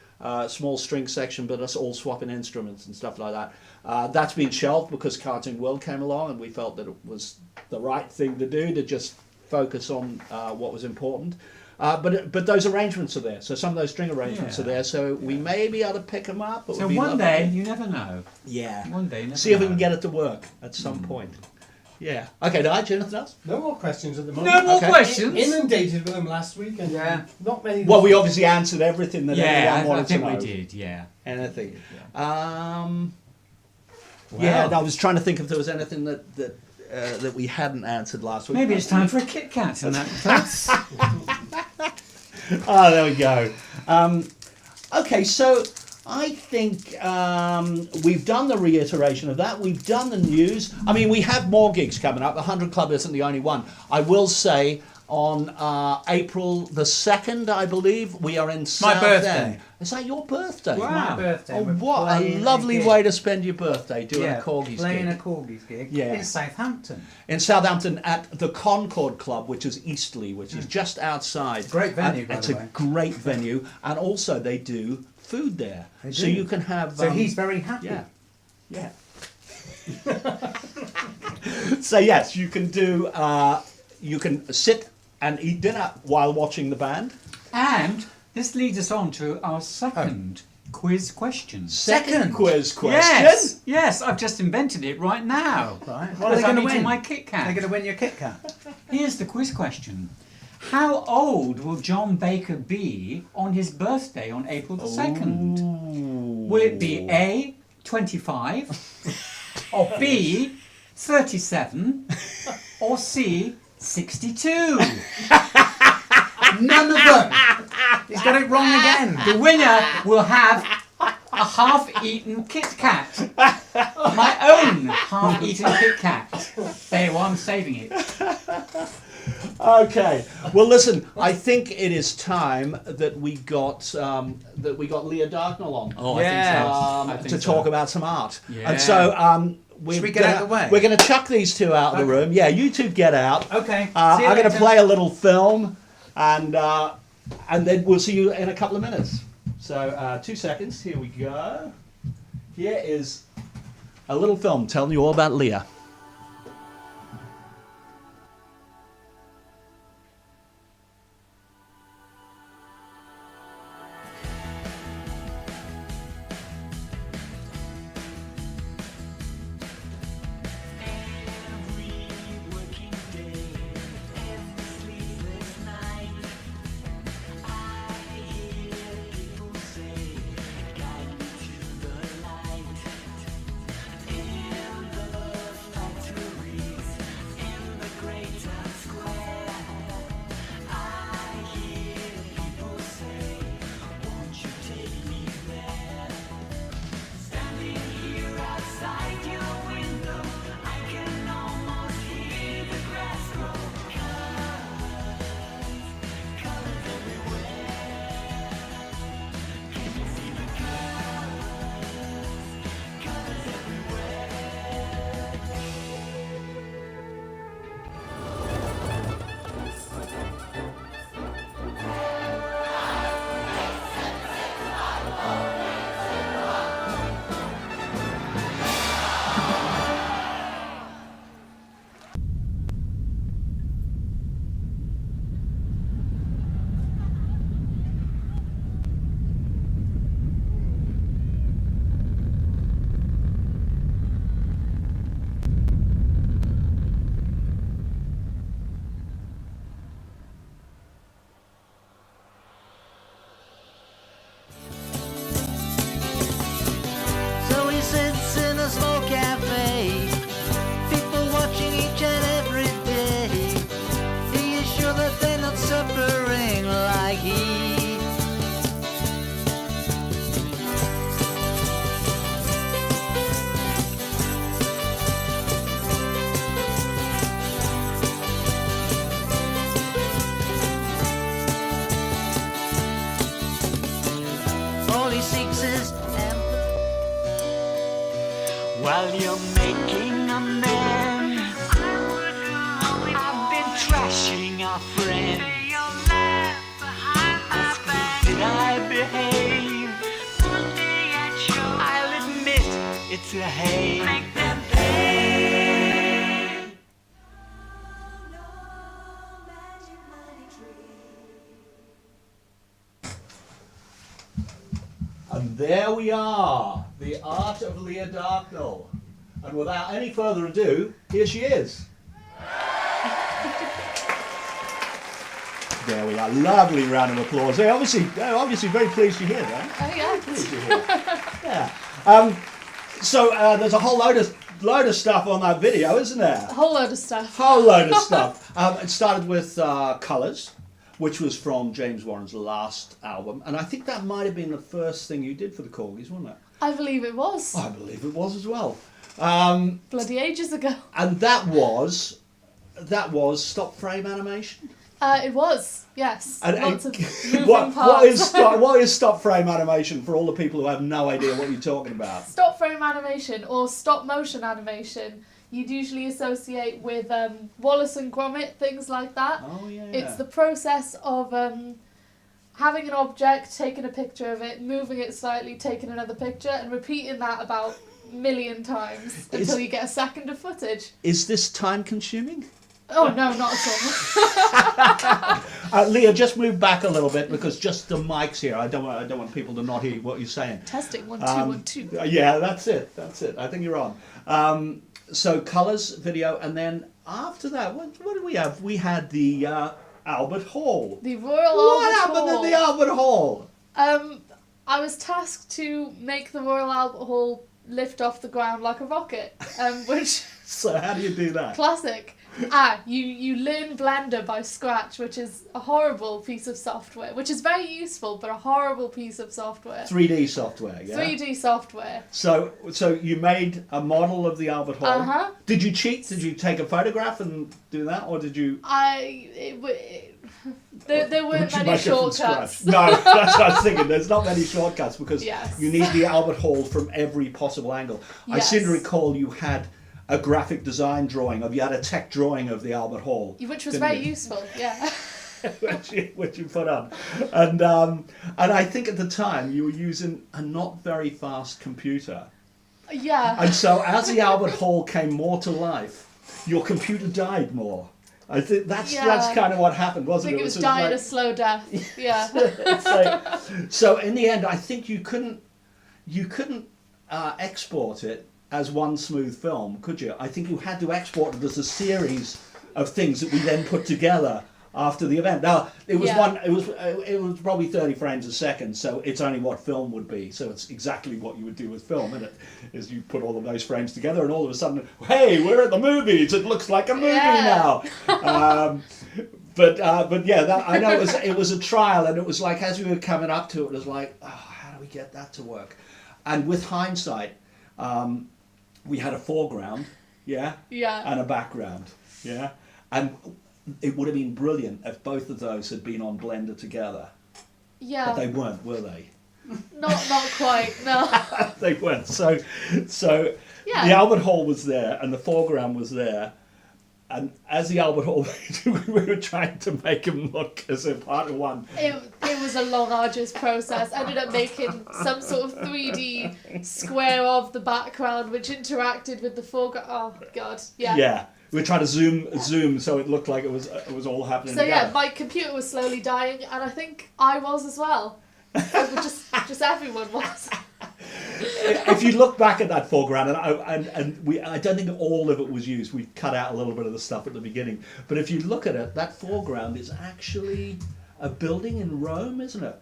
small string section, but us all swapping instruments and stuff like that. That's been shelved because Cartoon World came along, and we felt that it was the right thing to do, to just focus on what was important. But those arrangements are there, so some of those string arrangements are there, so we may be able to pick them up. It So would be one lovely. day, you never know. Yeah. One day, you never See if we know. can get it to work at some point. Yeah. Okay, Nigel, anything else? No more questions at the moment. No more Okay. questions? Inundated with them last week, and not many. Well, we obviously answered everything that Yeah, anyone I wanted think to know. we did, yeah. Anything. Wow. Yeah, I was trying to think if there was anything that we hadn't answered last week. Maybe it's time for a Kit Kat in that case. Oh, there we go. Okay, so I think we've done the reiteration of that. We've done the news. I mean, we have more gigs coming up. The 100 Club isn't the only one. I will say on April the 2nd, I believe, we are in Southend. birthday. Is that your birthday? Wow. My birthday. Oh, we're what a playing lovely gig. way to spend your birthday, doing Yeah, a Korgis playing gig. a Korgis gig Yeah. in Southampton. In Southampton at the Concord Club, which is Eastleigh, which is just outside. Great venue, And by it's the a way. great venue, and also they do food there, They so do. you can have. So he's very happy. Yeah. So yes, you can do. You can sit and eat dinner while watching the band. And this leads us on to our second quiz question. Second? quiz question. Yes, I've just invented it right now. Right. What What are they I'm going to eating win? my Kit Kat. They're going to win your Kit Kat. Here's the quiz question. How old will John Baker be on his birthday on April the 2nd? Will it be A, 25, or B, 37, or C, 62? None of them. He's got it wrong again. The winner will have a half-eaten Kit Kat. My own half-eaten Kit Kat. There you are, I'm saving it. Okay. Well, listen. I think it is time that we got Leah Darknell on. Oh, Yeah. To talk about some art. Yeah. And so Should we get out of the way? We're going to chuck these two out of the room. Yeah, you two get out. Okay. See you I'm going to later. play a little film, and then we'll see you in a couple of minutes. So 2 seconds. Here we go. Here is a little film telling you all about Leah. So he sits in a small cafe, people watching each and every day. He is sure that they're not suffering like he. All he seeks is While you're making amends, I've been trashing our friends. Ask me, did I behave? I'll admit it's a haze. Make them pay. And there we are, the art of Leah Darknell. And without any further ado, here she is. There we are. Lovely round of applause. They're obviously very pleased you're here, right? Oh yeah. Pleased you're here. Yeah. So there's a whole load of stuff on that video, isn't there? A whole load of stuff. Whole load of stuff. It started with Colours, which was from James Warren's last album, and I think that might have been the first thing you did for the Korgis, wasn't it? I believe it was. I believe it was as well. Bloody ages ago. And that was stop frame animation. It was, yes. And Lots of moving what parts. what is stop frame animation for all the people who have no idea what you're talking about? Stop frame animation or stop motion animation you'd usually associate with Wallace and Gromit, things like that. Oh yeah. It's the process of having an object, taking a picture of it, moving it slightly, taking another picture, and repeating that about a million times until you get a second of footage. Is this time consuming? Oh no, not at all. Leah, just move back a little bit because just the mic's here. I don't want people to not hear what you're saying. Testing 1 2 1 2. Yeah, that's it. I think you're on. So Colours video, and then after that, what did we have? We had the Albert Hall. The Royal What Albert happened Hall. at the Albert Hall? I was tasked to make the Royal Albert Hall lift off the ground like a rocket, which So how do you do that? classic. You learn Blender by scratch, which is a horrible piece of software, which is very useful, but a horrible piece of software. 3D software, yeah? 3D software. So you made a model of the Albert Hall. Uh-huh. Did you cheat? Did you take a photograph and do that, or did you? There weren't Did you many make it from shortcuts. scratch? No, that's what I was thinking. There's not many shortcuts because Yes. you need the Albert Hall from every possible angle. I seem to Yes. recall you had a graphic design drawing you had a tech drawing of the Albert Hall, Which was didn't very you? useful, yeah. which you put on, and I think at the time you were using a not very fast computer, Yeah. and so as the Albert Hall came more to life, your computer died more. I think that's kind of what happened, I wasn't think it? it was just dying like- a slow death. Yeah. It's like- so in the end, I think you couldn't export it as one smooth film, could you? I think you had to export it as a series of things that we then put together after the event. Now it was it was probably 30 frames a second, so it's only what film would be. So it's exactly what you would do with film, isn't it? Is you put all of those frames together, and all of a sudden, hey, we're at the movies. It looks like a movie now. But yeah, I know it was a trial, and it was like as we were coming up to it, it was like, oh, how do we get that to work? And with hindsight, we had a foreground, Yeah. and a background, and it would have been brilliant if both of those had been on Blender together. Yeah. But they weren't, were they? Not quite, no. They weren't. So Yeah. the Albert Hall was there, and the foreground was there. And as the Albert Hall, we were trying to make them look as if part of one. It was a long, arduous process. I ended up making some sort of 3D square of the background which interacted with the foreground. Oh, God. Yeah. Yeah. We were trying to zoom so it looked like it was all happening So, together. yeah, my computer was slowly dying, and I think I was as well. Just everyone was. If you look back at that foreground, I don't think all of it was used. We cut out a little bit of the stuff at the beginning. But if you look at it, that foreground is actually a building in Rome, isn't it?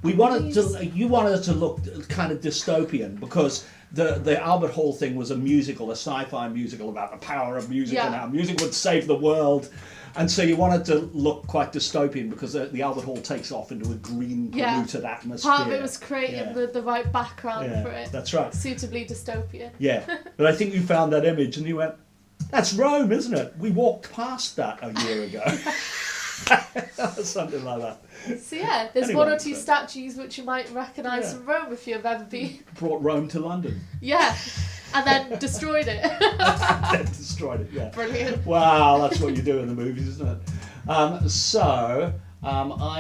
You wanted it to look kind of dystopian because the Albert Hall thing was a sci-fi musical about the power of music and how music would save the world. And so you wanted to look quite dystopian because the Albert Hall takes off into a green, polluted atmosphere. Part of it was creating the right background for it. That's right. Suitably dystopian. Yeah, but I think you found that image and you went, that's Rome, isn't it? We walked past that a year ago. Something like that. So yeah, there's Anyway, one or two statues which you might recognise from Rome if you've ever been. Brought Rome to London. Yeah, and then destroyed it. Then destroyed it, yeah. Brilliant. Wow, that's what you do in the movies, isn't it? I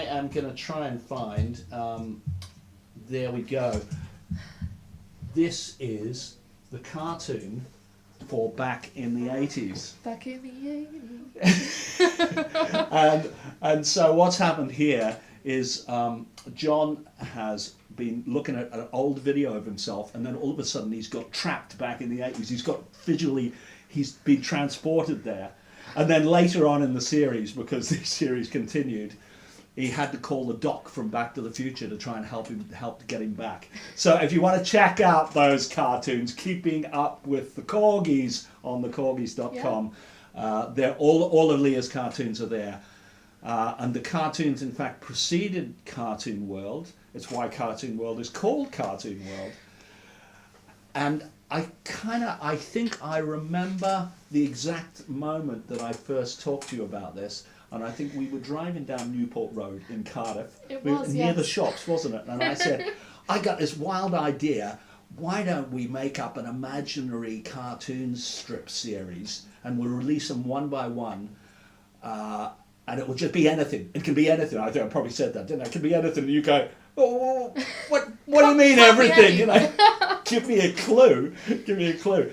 am going to try and find, there we go. This is the cartoon for back in the 80s. Back in the 80s. And so what's happened here is John has been looking at an old video of himself, and then all of a sudden he's got trapped back in the 80s. He's been transported there. And then later on in the series, because the series continued, he had to call the doc from Back to the Future to try and help to get him back. So if you want to check out those cartoons, Keeping Up with the Korgis on the Korgis.com, they're all of Leah's cartoons are there. And the cartoons, in fact, preceded Cartoon World. It's why Cartoon World is called Cartoon World. And I think I remember the exact moment that I first talked to you about this. And I think we were driving down Newport Road in Cardiff. It We were was, near yes. the shops, wasn't it? And I said, I got this wild idea. Why don't we make up an imaginary cartoon strip series and we'll release them one by one, and it will just be anything. It can be anything. I think I probably said that, didn't I? It can be anything. And you go, oh, what do you mean everything? You know, give me a clue. Give me a clue.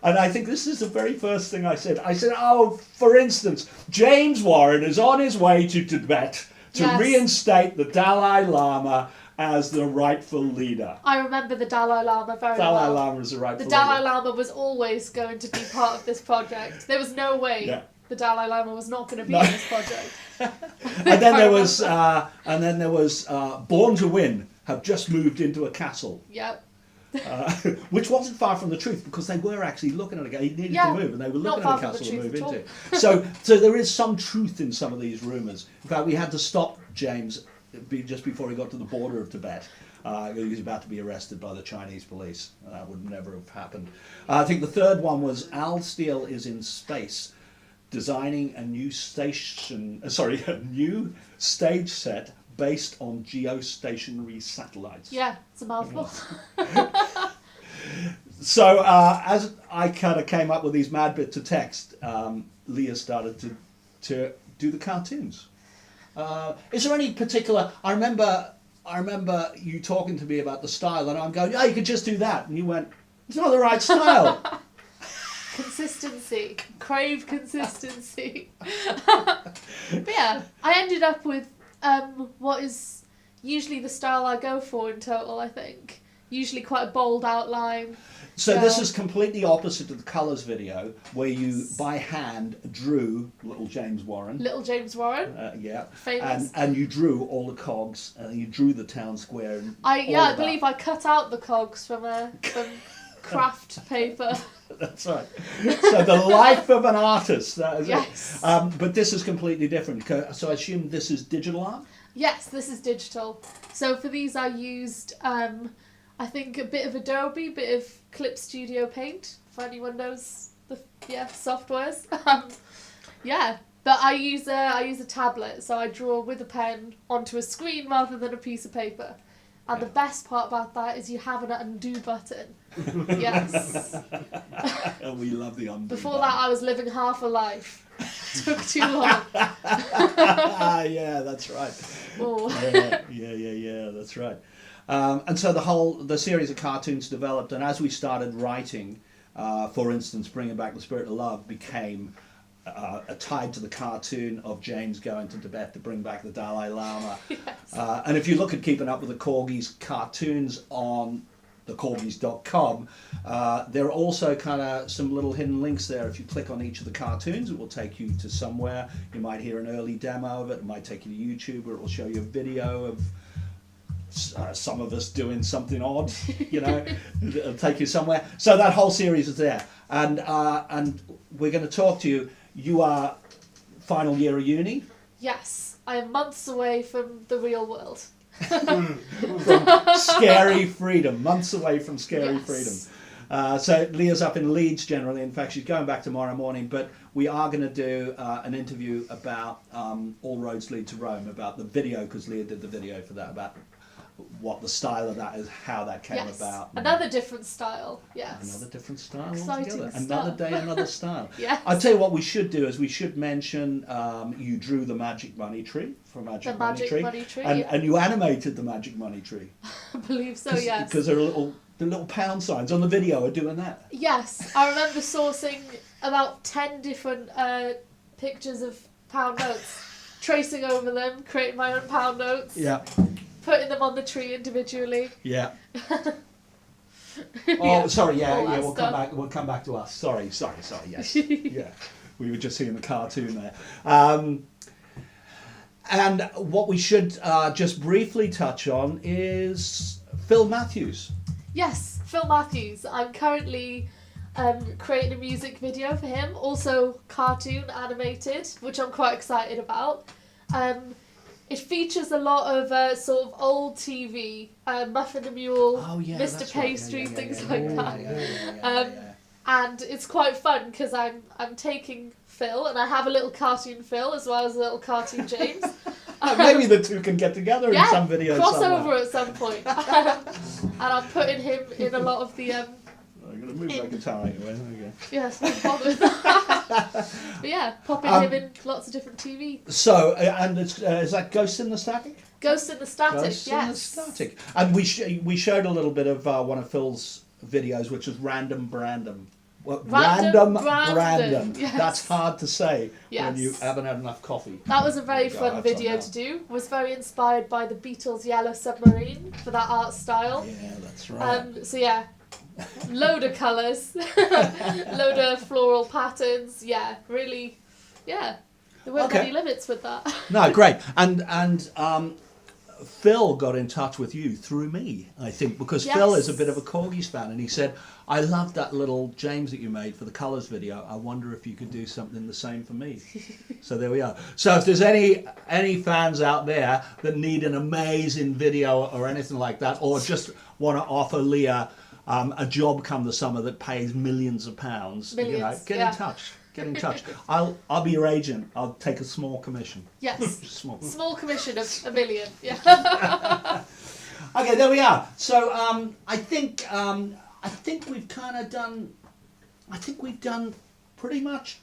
And I think this is the very first thing I said. I said, oh, for instance, James Warren is on his way to Tibet to reinstate the Dalai Lama as the rightful leader. I remember the Dalai Lama very well. Dalai Lama is the rightful The Dalai leader. Lama was always going to be part of this project. There was no way the Dalai Lama was not going to be in this project. And then there was Born to Win have just moved into a castle. Yep. which wasn't far from the truth because they were actually looking at it. He needed Yeah, to move, and they were not looking at far the from castle the to move truth at into. So there is some truth in some of these rumours. In fact, we had to stop James just before he got to the border of Tibet. He was about to be arrested by the Chinese police. That would never have happened. I think the third one was Al Steele is in space, designing a new a new stage set based on geostationary satellites. Yeah, it's a mouthful. So as I kind of came up with these mad bits of text, Leah started to do the cartoons. Is there any particular? I remember you talking to me about the style, and I'm going, "Yeah, you could just do that," and you went, "It's not the right style." Consistency. Crave consistency. But yeah, I ended up with what is usually the style I go for in total, I think. Usually quite a bold outline. So this is completely opposite to the colours video, where you by hand drew little James Warren. Little James Warren. Yeah. Famous. And you drew all the cogs, and you drew the town square. And I believe I cut out the cogs from craft paper. That's right. So the life of an artist. That is Yes. it. But this is completely different. So I assume this is digital art? Yes, this is digital. So for these I used, I think, a bit of Adobe, bit of Clip Studio Paint, for anyone knows the softwares. But I use a tablet, so I draw with a pen onto a screen rather than a piece of paper. And the best part about that is you have an undo button. Yes. And we love the undo Before button. that I was living half a life. Took too long. Yeah, that's right. Oh. Yeah, that's right. And so the series of cartoons developed, and as we started writing, for instance, Bringing Back the Spirit of Love became tied to the cartoon of James going to Tibet to bring back the Dalai Lama. Yes. And if you look at Keeping Up with the Korgis cartoons on the Korgis.com, there are also kind of some little hidden links there. If you click on each of the cartoons, it will take you to somewhere. You might hear an early demo of it. It might take you to YouTube, or it will show you a video of some of us doing something odd, it'll take you somewhere. So that whole series is there, and we're going to talk to you. You are final year of uni. Yes, I am months away from the real world. From scary freedom, months away from scary freedom. So Leah's up in Leeds generally. In fact, she's going back tomorrow morning. But we are going to do an interview about All Roads Lead to Rome, about the video, because Leah did the video for that, about what the style of that is, how that came about. Another different style, yes. Another different style Exciting altogether. stuff. Another day, another style. Yes. I'll tell you what we should do is we should mention you drew the Magic Money Tree for Magic Money Tree. And you animated the Magic Money Tree. I believe so, yes. Because there are the little pound signs on the video are doing that. Yes, I remember sourcing about 10 different pictures of pound notes, tracing over them, creating my own pound notes. Yeah. Putting them on the tree individually. Yeah. Oh, sorry. Yeah. All that We'll stuff. come back. We'll come back to us. Sorry. Yes. Yeah. We were just seeing the cartoon there. And what we should just briefly touch on is Phil Matthews. Yes, Phil Matthews. I'm currently creating a music video for him, also cartoon animated, which I'm quite excited about. It features a lot of sort of old TV, Muffin the Mule, Mr. Pastry, things like that. And it's quite fun because I'm taking Phil, and I have a little cartoon Phil as well as a little cartoon James. Maybe the two can get together in some video. Crossover at some point. And I'm putting him in a lot of the I'm going to move my guitar out of your way. There we go. yes, no bother with that. But yeah, popping him in lots of different TV. So, and it's, is that Ghost in the Static? Ghost in the Static, Ghost yes. in the Static. And we showed a little bit of one of Phil's videos, which was Random Brandom. Random Brandom, yes. That's hard to say Yes. when you haven't had enough coffee. That was a very fun video to do. Was very inspired by the Beatles' Yellow Submarine for that art style. Yeah, that's right. So yeah, load of colours, load of floral patterns. Yeah, really, yeah. There weren't Okay. any limits with that. No, great. And Phil got in touch with you through me, I think, because Phil is a Yes. bit of a Korgis fan, and he said, I love that little James that you made for the colours video. I wonder if you could do something the same for me. So there we are. So if there's any fans out there that need an amazing video or anything like that, or just want to offer Leah a job come the summer that pays millions of pounds, Millions, get yeah. in touch. Get in touch. I'll be your agent. I'll take a small commission. Yes. Small commission of $1 million. Yeah. Okay, there we are. So I think we've kind of done. I think we've done pretty much.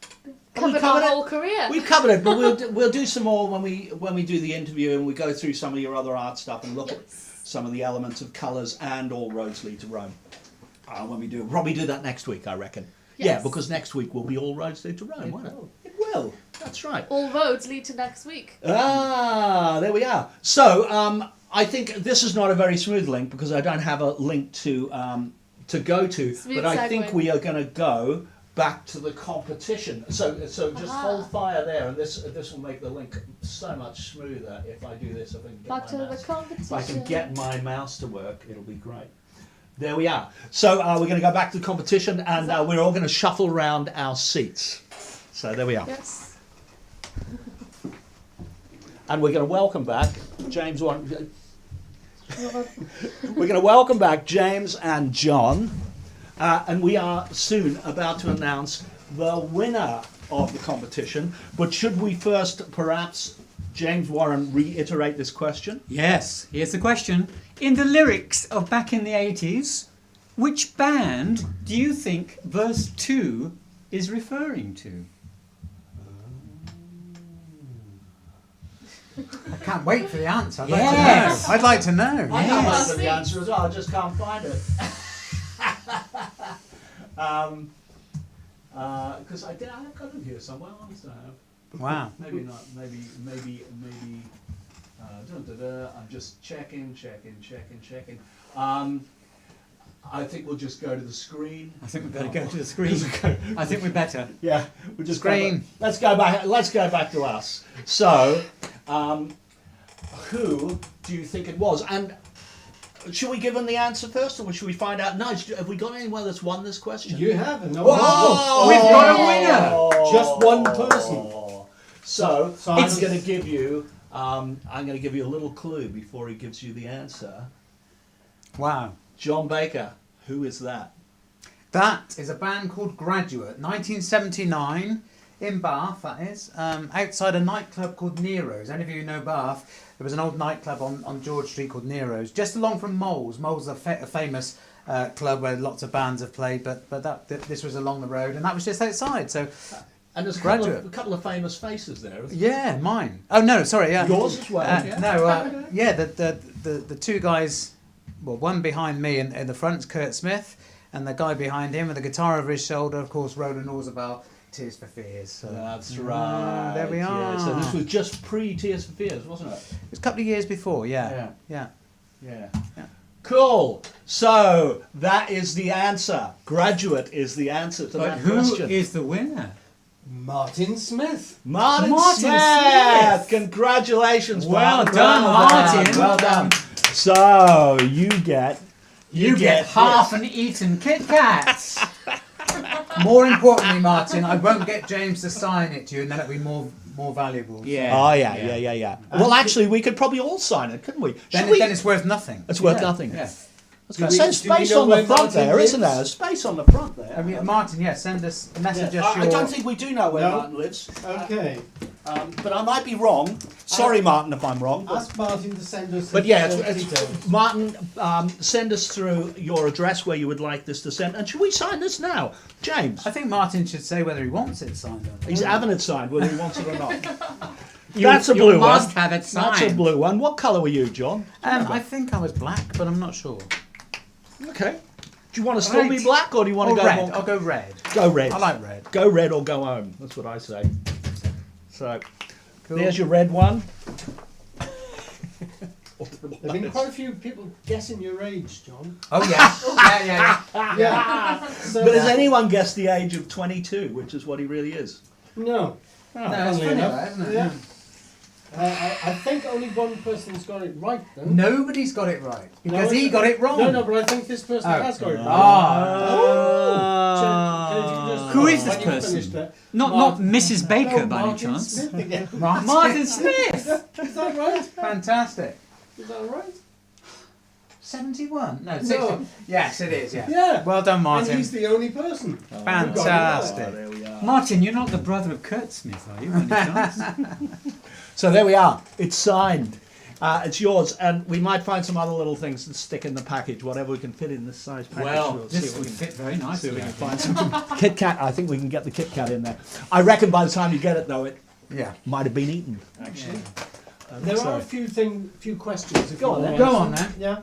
Covered our whole career. We've covered it, but we'll do some more when we do the interview and we go through some of your other art stuff and look at some of the elements of colours and All Roads Lead to Rome. When we do, probably do that next week, I reckon. Yes. Yeah, because next week will be All Roads Lead to Rome, won't it? It will. That's right. All roads lead to next week. There we are. So I think this is not a very smooth link because I don't have a link to go to. Smooth but I think segue. we are going to go back to the competition. So just hold fire there, and this will make the link so much smoother if I do this. If I can get Back my to the mouse. competition. If I can get my mouse to work, it'll be great. There we are. So we're going to go back to the competition, and we're all going to shuffle around our seats. So there we are. Yes. And we're going to welcome back James. We're going to welcome back James and John, and we are soon about to announce the winner of the competition. But should we first, perhaps, James Warren, reiterate this question? Yes, here's the question. In the lyrics of Back in the 80s, which band do you think verse 2 is referring to? I can't wait for the answer. Yes. I'd like to know. I can't Yes. wait for the answer as well. I just can't find it. Because I've got it here somewhere. I must have. Wow. Maybe not. Maybe. I'm just checking. I think we'll just go to the screen. I think we better go to the screen. I think we better. Yeah, we'll just Screen. Let's go back. Let's go back to us. So, who do you think it was? And should we give them the answer first, or should we find out? No, have we got anyone that's won this question? You have no. Whoa! We've got a winner. Just one person. So I'm I'm going to give you. I'm going to give you a little clue before he gives you the answer. Wow. John Baker. Who is that? That is a band called Graduate, 1979, in Bath, that is, outside a nightclub called Nero's. Any of you know Bath? There was an old nightclub on George Street called Nero's, just along from Mole's. Mole's is a famous club where lots of bands have played, but this was along the road, and that was just outside, so... And there's Graduate. a couple of famous faces there. Isn't Yeah, mine. Oh, no, sorry, yeah. Yours as well. The two guys... Well, one behind me in the front's Kurt Smith, and the guy behind him with the guitar over his shoulder, of course, Roland Orzabal, Tears for Fears. So. That's right. There we are. Yeah, so this was just pre-Tears for Fears, wasn't it? It was a couple of years before, yeah. Yeah. Cool. So that is the answer. Graduate is the answer to But that who question. is the winner? Martin Smith. Martin Martin Smith. Smith. Congratulations. Well Martin. done, Martin. Well done. So you get half an eaten Kit Kat. More importantly, Martin, I won't get James to sign it to you, and then it'll be more valuable. Yeah. Oh yeah. Well, actually, we could probably all sign it, couldn't we? Then Should we? it's worth nothing. It's worth Yeah, nothing. yeah. It says do we space know on the where front Martin there, isn't there? lives? Space on the front there. I mean, Martin, send us a message. Yeah. Us I your- don't think we do know where No. Martin lives, Okay. but I might be wrong. Sorry, Martin, if I'm wrong. Ask Martin to send us. But yeah, his, it's details. Martin, send us through your address where you would like this to send. And should we sign this now? James, I think Martin should say whether he wants it signed or not. he's having it signed, whether he wants it or not. You- That's a you blue one. must have it That's a signed. blue one. What colour were you, John? I think I was black, but I'm not sure. Okay. Do you want to still be Right. black, or do you want Or to go red. more? I'll go red. Go red. I like red. Go red or go home. That's what I say. So, Cool. there's your red one. There've been quite a few people guessing your age, John. Oh yeah. yeah. Yeah. So, But has anyone guessed the age of 22, which is what he really is? No. No, it's Funnily funny, enough. that, isn't it? Yeah. I think only one person's got it right, though. Nobody's got it right because No, he got it wrong. No, but I think this person has got it right. Who is this When you person? finished it- Not Mrs. Baker by any Martin chance. Smith again. Martin Smith. Is that right? Fantastic. Is that right? 71? No, 60. No. Yes, it is, yeah. Yeah. Well done, And Martin. he's the only person. Fantastic. There we are. Martin, you're not the brother of Kurt Smith, are you? By any chance? So there we are. It's signed. It's yours, and we might find some other little things to stick in the package, whatever we can fit in this size package. Well, We'll see this what we would can- fit very See nicely. if we I can think. find some Kit Kat. I think we can get the Kit Kat in there. I reckon by the time you get it, though, it Yeah. might have been eaten. Actually, There are a few questions. If Go you on want then. to Go answer. on then. Yeah.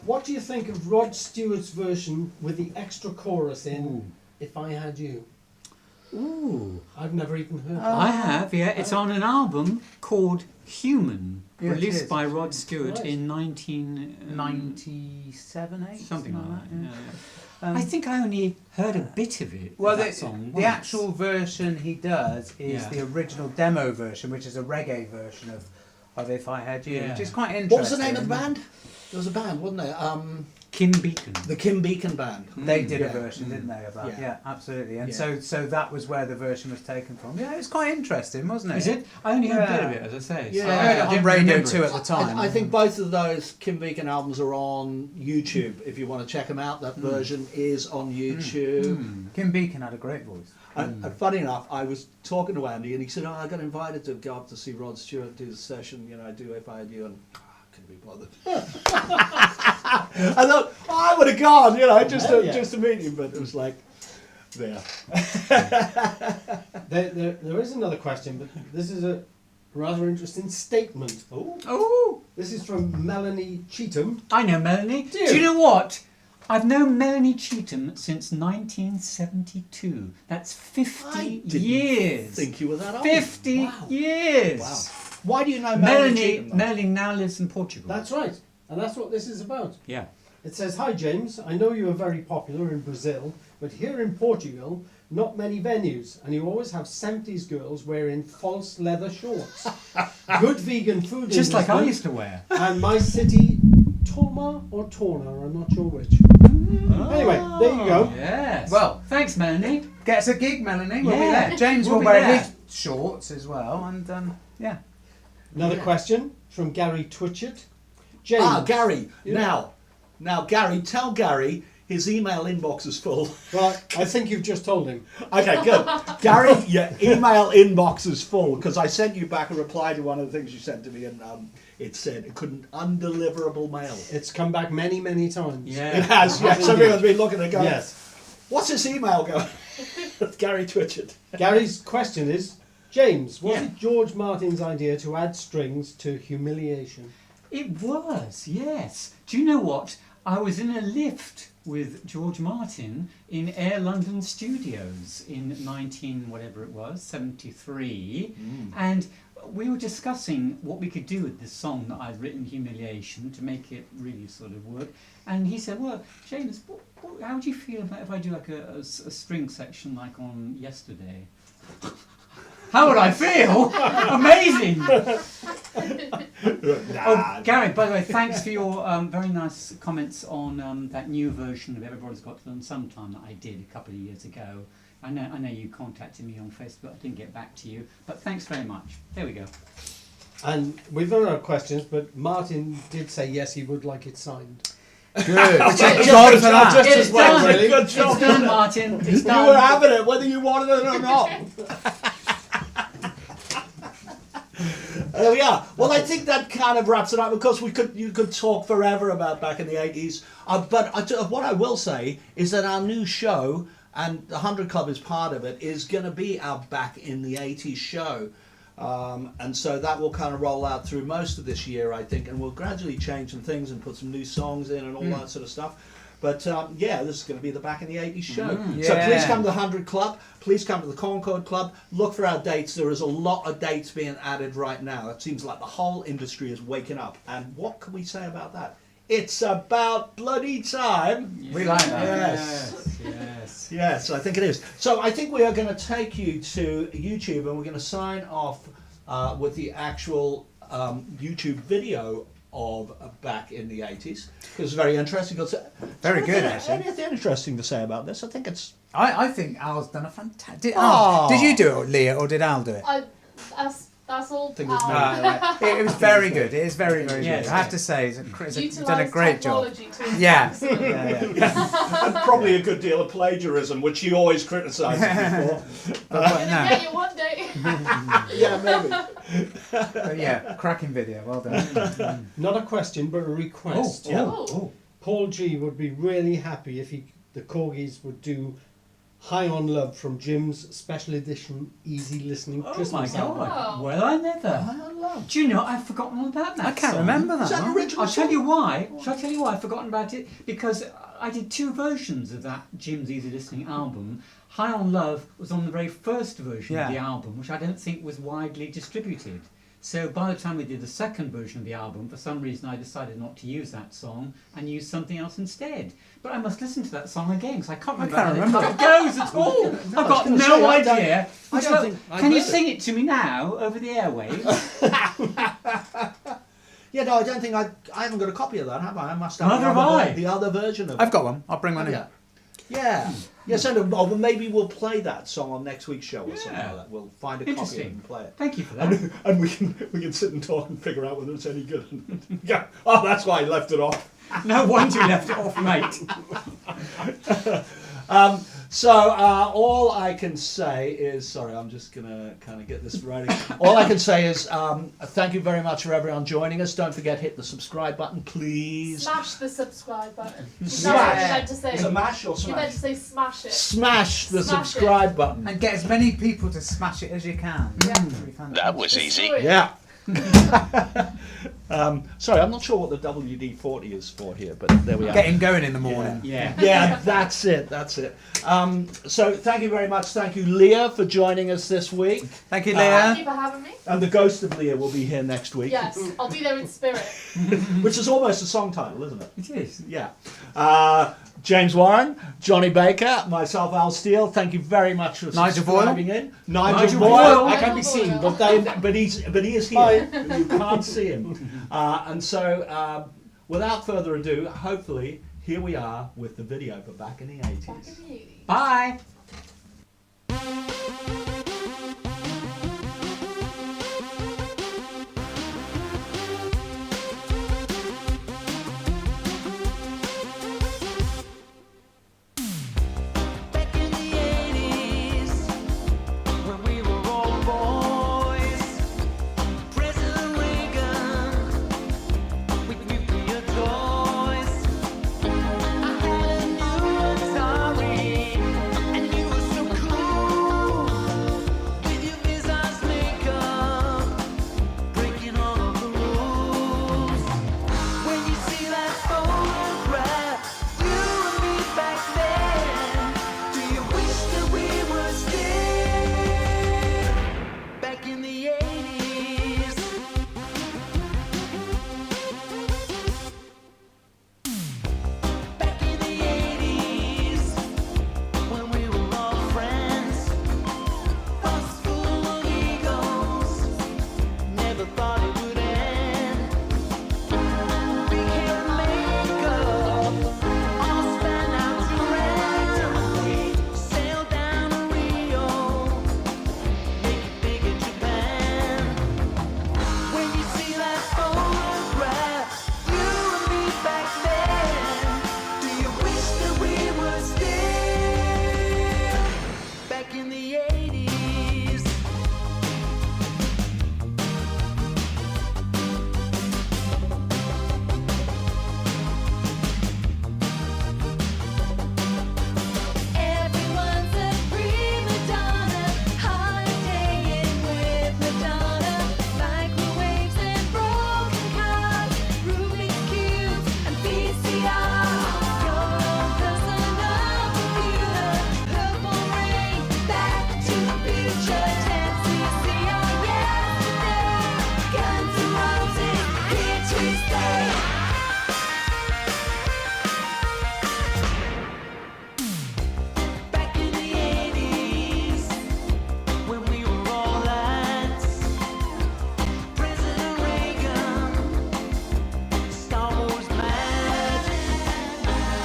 What do you think of Rod Stewart's version with the extra chorus in "If I Had You"? Ooh. I've never even heard. I have, yeah. It's on an album called Human, Yeah, it released is. by Rod Stewart Right. in 97, 8? something like that. yeah. Yeah. I think I only heard a bit of it. Well, that the, song the once. actual version he does is Yeah. the original demo version, which is a reggae version of If I Had You, Yeah. which is quite interesting. what was the name of the band? There was a band, wasn't there? Kim Beacon. The Kim Beacon Band. They did Yeah. a version, didn't they, of that? Yeah. Yeah, absolutely. And Yeah. so that was where the version was taken from. Yeah, it was quite interesting, wasn't it? Is it? I only heard a bit Yeah. of it, as I say. Yeah. so I heard it on didn't Radio remember 2 it. at the time. I think both of those Kim Beacon albums are on YouTube. If you want to check them out, that version is on YouTube. Kim Beacon had a great voice. And funny enough, I was talking to Andy, and he said, "Oh, I got invited to go up to see Rod Stewart do the session. You know, do If I Had You," and I couldn't be bothered. I thought, I would have gone, you know, just to meet him, but it was like, there. There is another question, but this is a rather interesting statement. Oh, This is from Melanie Cheetham. I know Melanie. Do you? Do you know what? I've known Melanie Cheetham since 1972. That's 50 I didn't years. think you were that old. 50 Wow. years. Wow. Why do you know Melanie Cheetham, though? Melanie now lives in Portugal. That's right, and that's what this is about. Yeah. It says, "Hi James, I know you are very popular in Brazil, but here in Portugal, not many venues, and you always have 70s girls wearing false leather shorts. Good vegan food Just in like I Lisbon, used to wear. and my city, Toma or Torna, I'm not sure which. Anyway, there you go. Yes. Well- thanks, Melanie. Get us a gig, Melanie. We'll be Yeah, there. James we'll will be wear there. his shorts as well. And yeah. Another question from Gary Twitchett. James. Gary. Yeah. Now, Gary, tell Gary his email inbox is full. Well, I think you've just told him. Okay, good. Gary, your email inbox is full because I sent you back a reply to one of the things you sent to me, and it said it couldn't undeliverable mail. It's come back many, many times. Yeah. It has, yes. Everyone's been looking at it going, Yes. what's this email going? Gary Twitchett. Gary's question is, James, was Yeah. it George Martin's idea to add strings to Humiliation? It was, yes. Do you know what? I was in a lift with George Martin in Air London Studios in 73, and we were discussing what we could do with this song that I'd written, Humiliation, to make it really sort of work. And he said, "Well, James, how would you feel about if I do like a string section like on Yesterday?" How would I feel? Amazing! Oh, Gary, by the way, thanks for your very nice comments on that new version of Everybody's Got to Learn Sometime that I did a couple of years ago. I know you contacted me on Facebook. I didn't get back to you, but thanks very much. There we go. And we've run out of questions, but Martin did say yes, he would like it signed. Good. Just for that. just It's as well, done. really. Good It's job. done, Martin. It's You were done. having it, whether you wanted it or not. There we are. Well, I think that kind of wraps it up because you could talk forever about back in the 80s. But what I will say is that our new show, and the 100 Club is part of it, is going to be our back in the 80s show. And so that will kind of roll out through most of this year, I think, and we'll gradually change some things and put some new songs in and all that sort of stuff. But yeah, this is going to be the Back in the 80s show. So Yeah. please come to the 100 Club. Please come to the Concord Club. Look for our dates. There is a lot of dates being added right now. It seems like the whole industry is waking up. And what can we say about that? It's about bloody time. We like that. Yes. Yes, I think it is. So I think we are going to take you to YouTube and we're going to sign off with the actual YouTube video of back in the 80s. It was very interesting. Very good, actually. Anything interesting to say about this? I think it's... I think Al's done a fantastic. Oh. Did you do it, Leah, or did Al do it? That's all. think it's Al. Right. It was very good. It is very, very Yes, good. I have to say, you've Utilise done a great job. technology to its Yeah. maximum. Yeah. and probably a good deal of plagiarism, which he always criticises before. But Gonna no. get you one day. Yeah, maybe. But yeah, cracking video. Well done. Not a question, but a request. Oh. Paul G would be really happy if the Korgis would do High on Love from Jim's special edition Easy Listening Oh my Christmas album. God! Oh. Well, I never. I love. Do you know? I've forgotten all about that. I can't song. remember Is that that. an one. original I'll tell song? you why. Shall I tell you why I've forgotten about it? Because I did 2 versions of that Jim's Easy Listening album. High on Love was on the very first version of the album, which I don't think was widely distributed. So by the time we did the second version of the album, for some reason I decided not to use that song and use something else instead. But I must listen to that song again because I can't remember how it goes at all. I've got gonna no say, I don't- idea. I don't think I've Can you heard it. sing it to me now over the airwaves? Yeah, no, I don't think I haven't got a copy of that, have I? I must have Neither have I. the other version of it. I've got one. I'll bring one in. Yeah. Yeah. Yeah, so well, maybe we'll play that song on next week's show or something Yeah. like that. We'll find a copy of it Interesting. and play it. Thank you for that. And we can sit and talk and figure out whether it's any good. Yeah. Oh, that's why I left it off. No wonder you left it off, mate. So all I can say is, sorry, I'm just gonna kind of get this writing. All I can say is thank you very much for everyone joining us. Don't forget, hit the subscribe button, please. Smash the subscribe button. That's what Smash. you meant to say. Is it mash or You meant smash? to say smash it. Smash the Smash it. subscribe button. And get as many people to smash it as you can. Yeah. That'd be fantastic. That was easy. Destroy it. Yeah. Sorry, I'm not sure what the WD-40 is for here, but there we are. Get him going in the morning. Yeah. Yeah, that's it. That's it. So thank you very much. Thank you, Leah, for joining us this week. Thank you, Thank Leah. you for having me. And the ghost of Leah will be here next week. Yes, I'll be there in spirit. Which is almost a song title, isn't it? It is. Yeah. James Warren, Johnny Baker, myself, Al Steele. Thank you very much for Nigel subscribing in. Nigel Nigel Boyle. Boyle. I can't be Nigel seen, Boyle. but he is here. You can't see him. And so, without further ado, hopefully, here we are with the video for back in the 80s. Back in the 80s. Bye.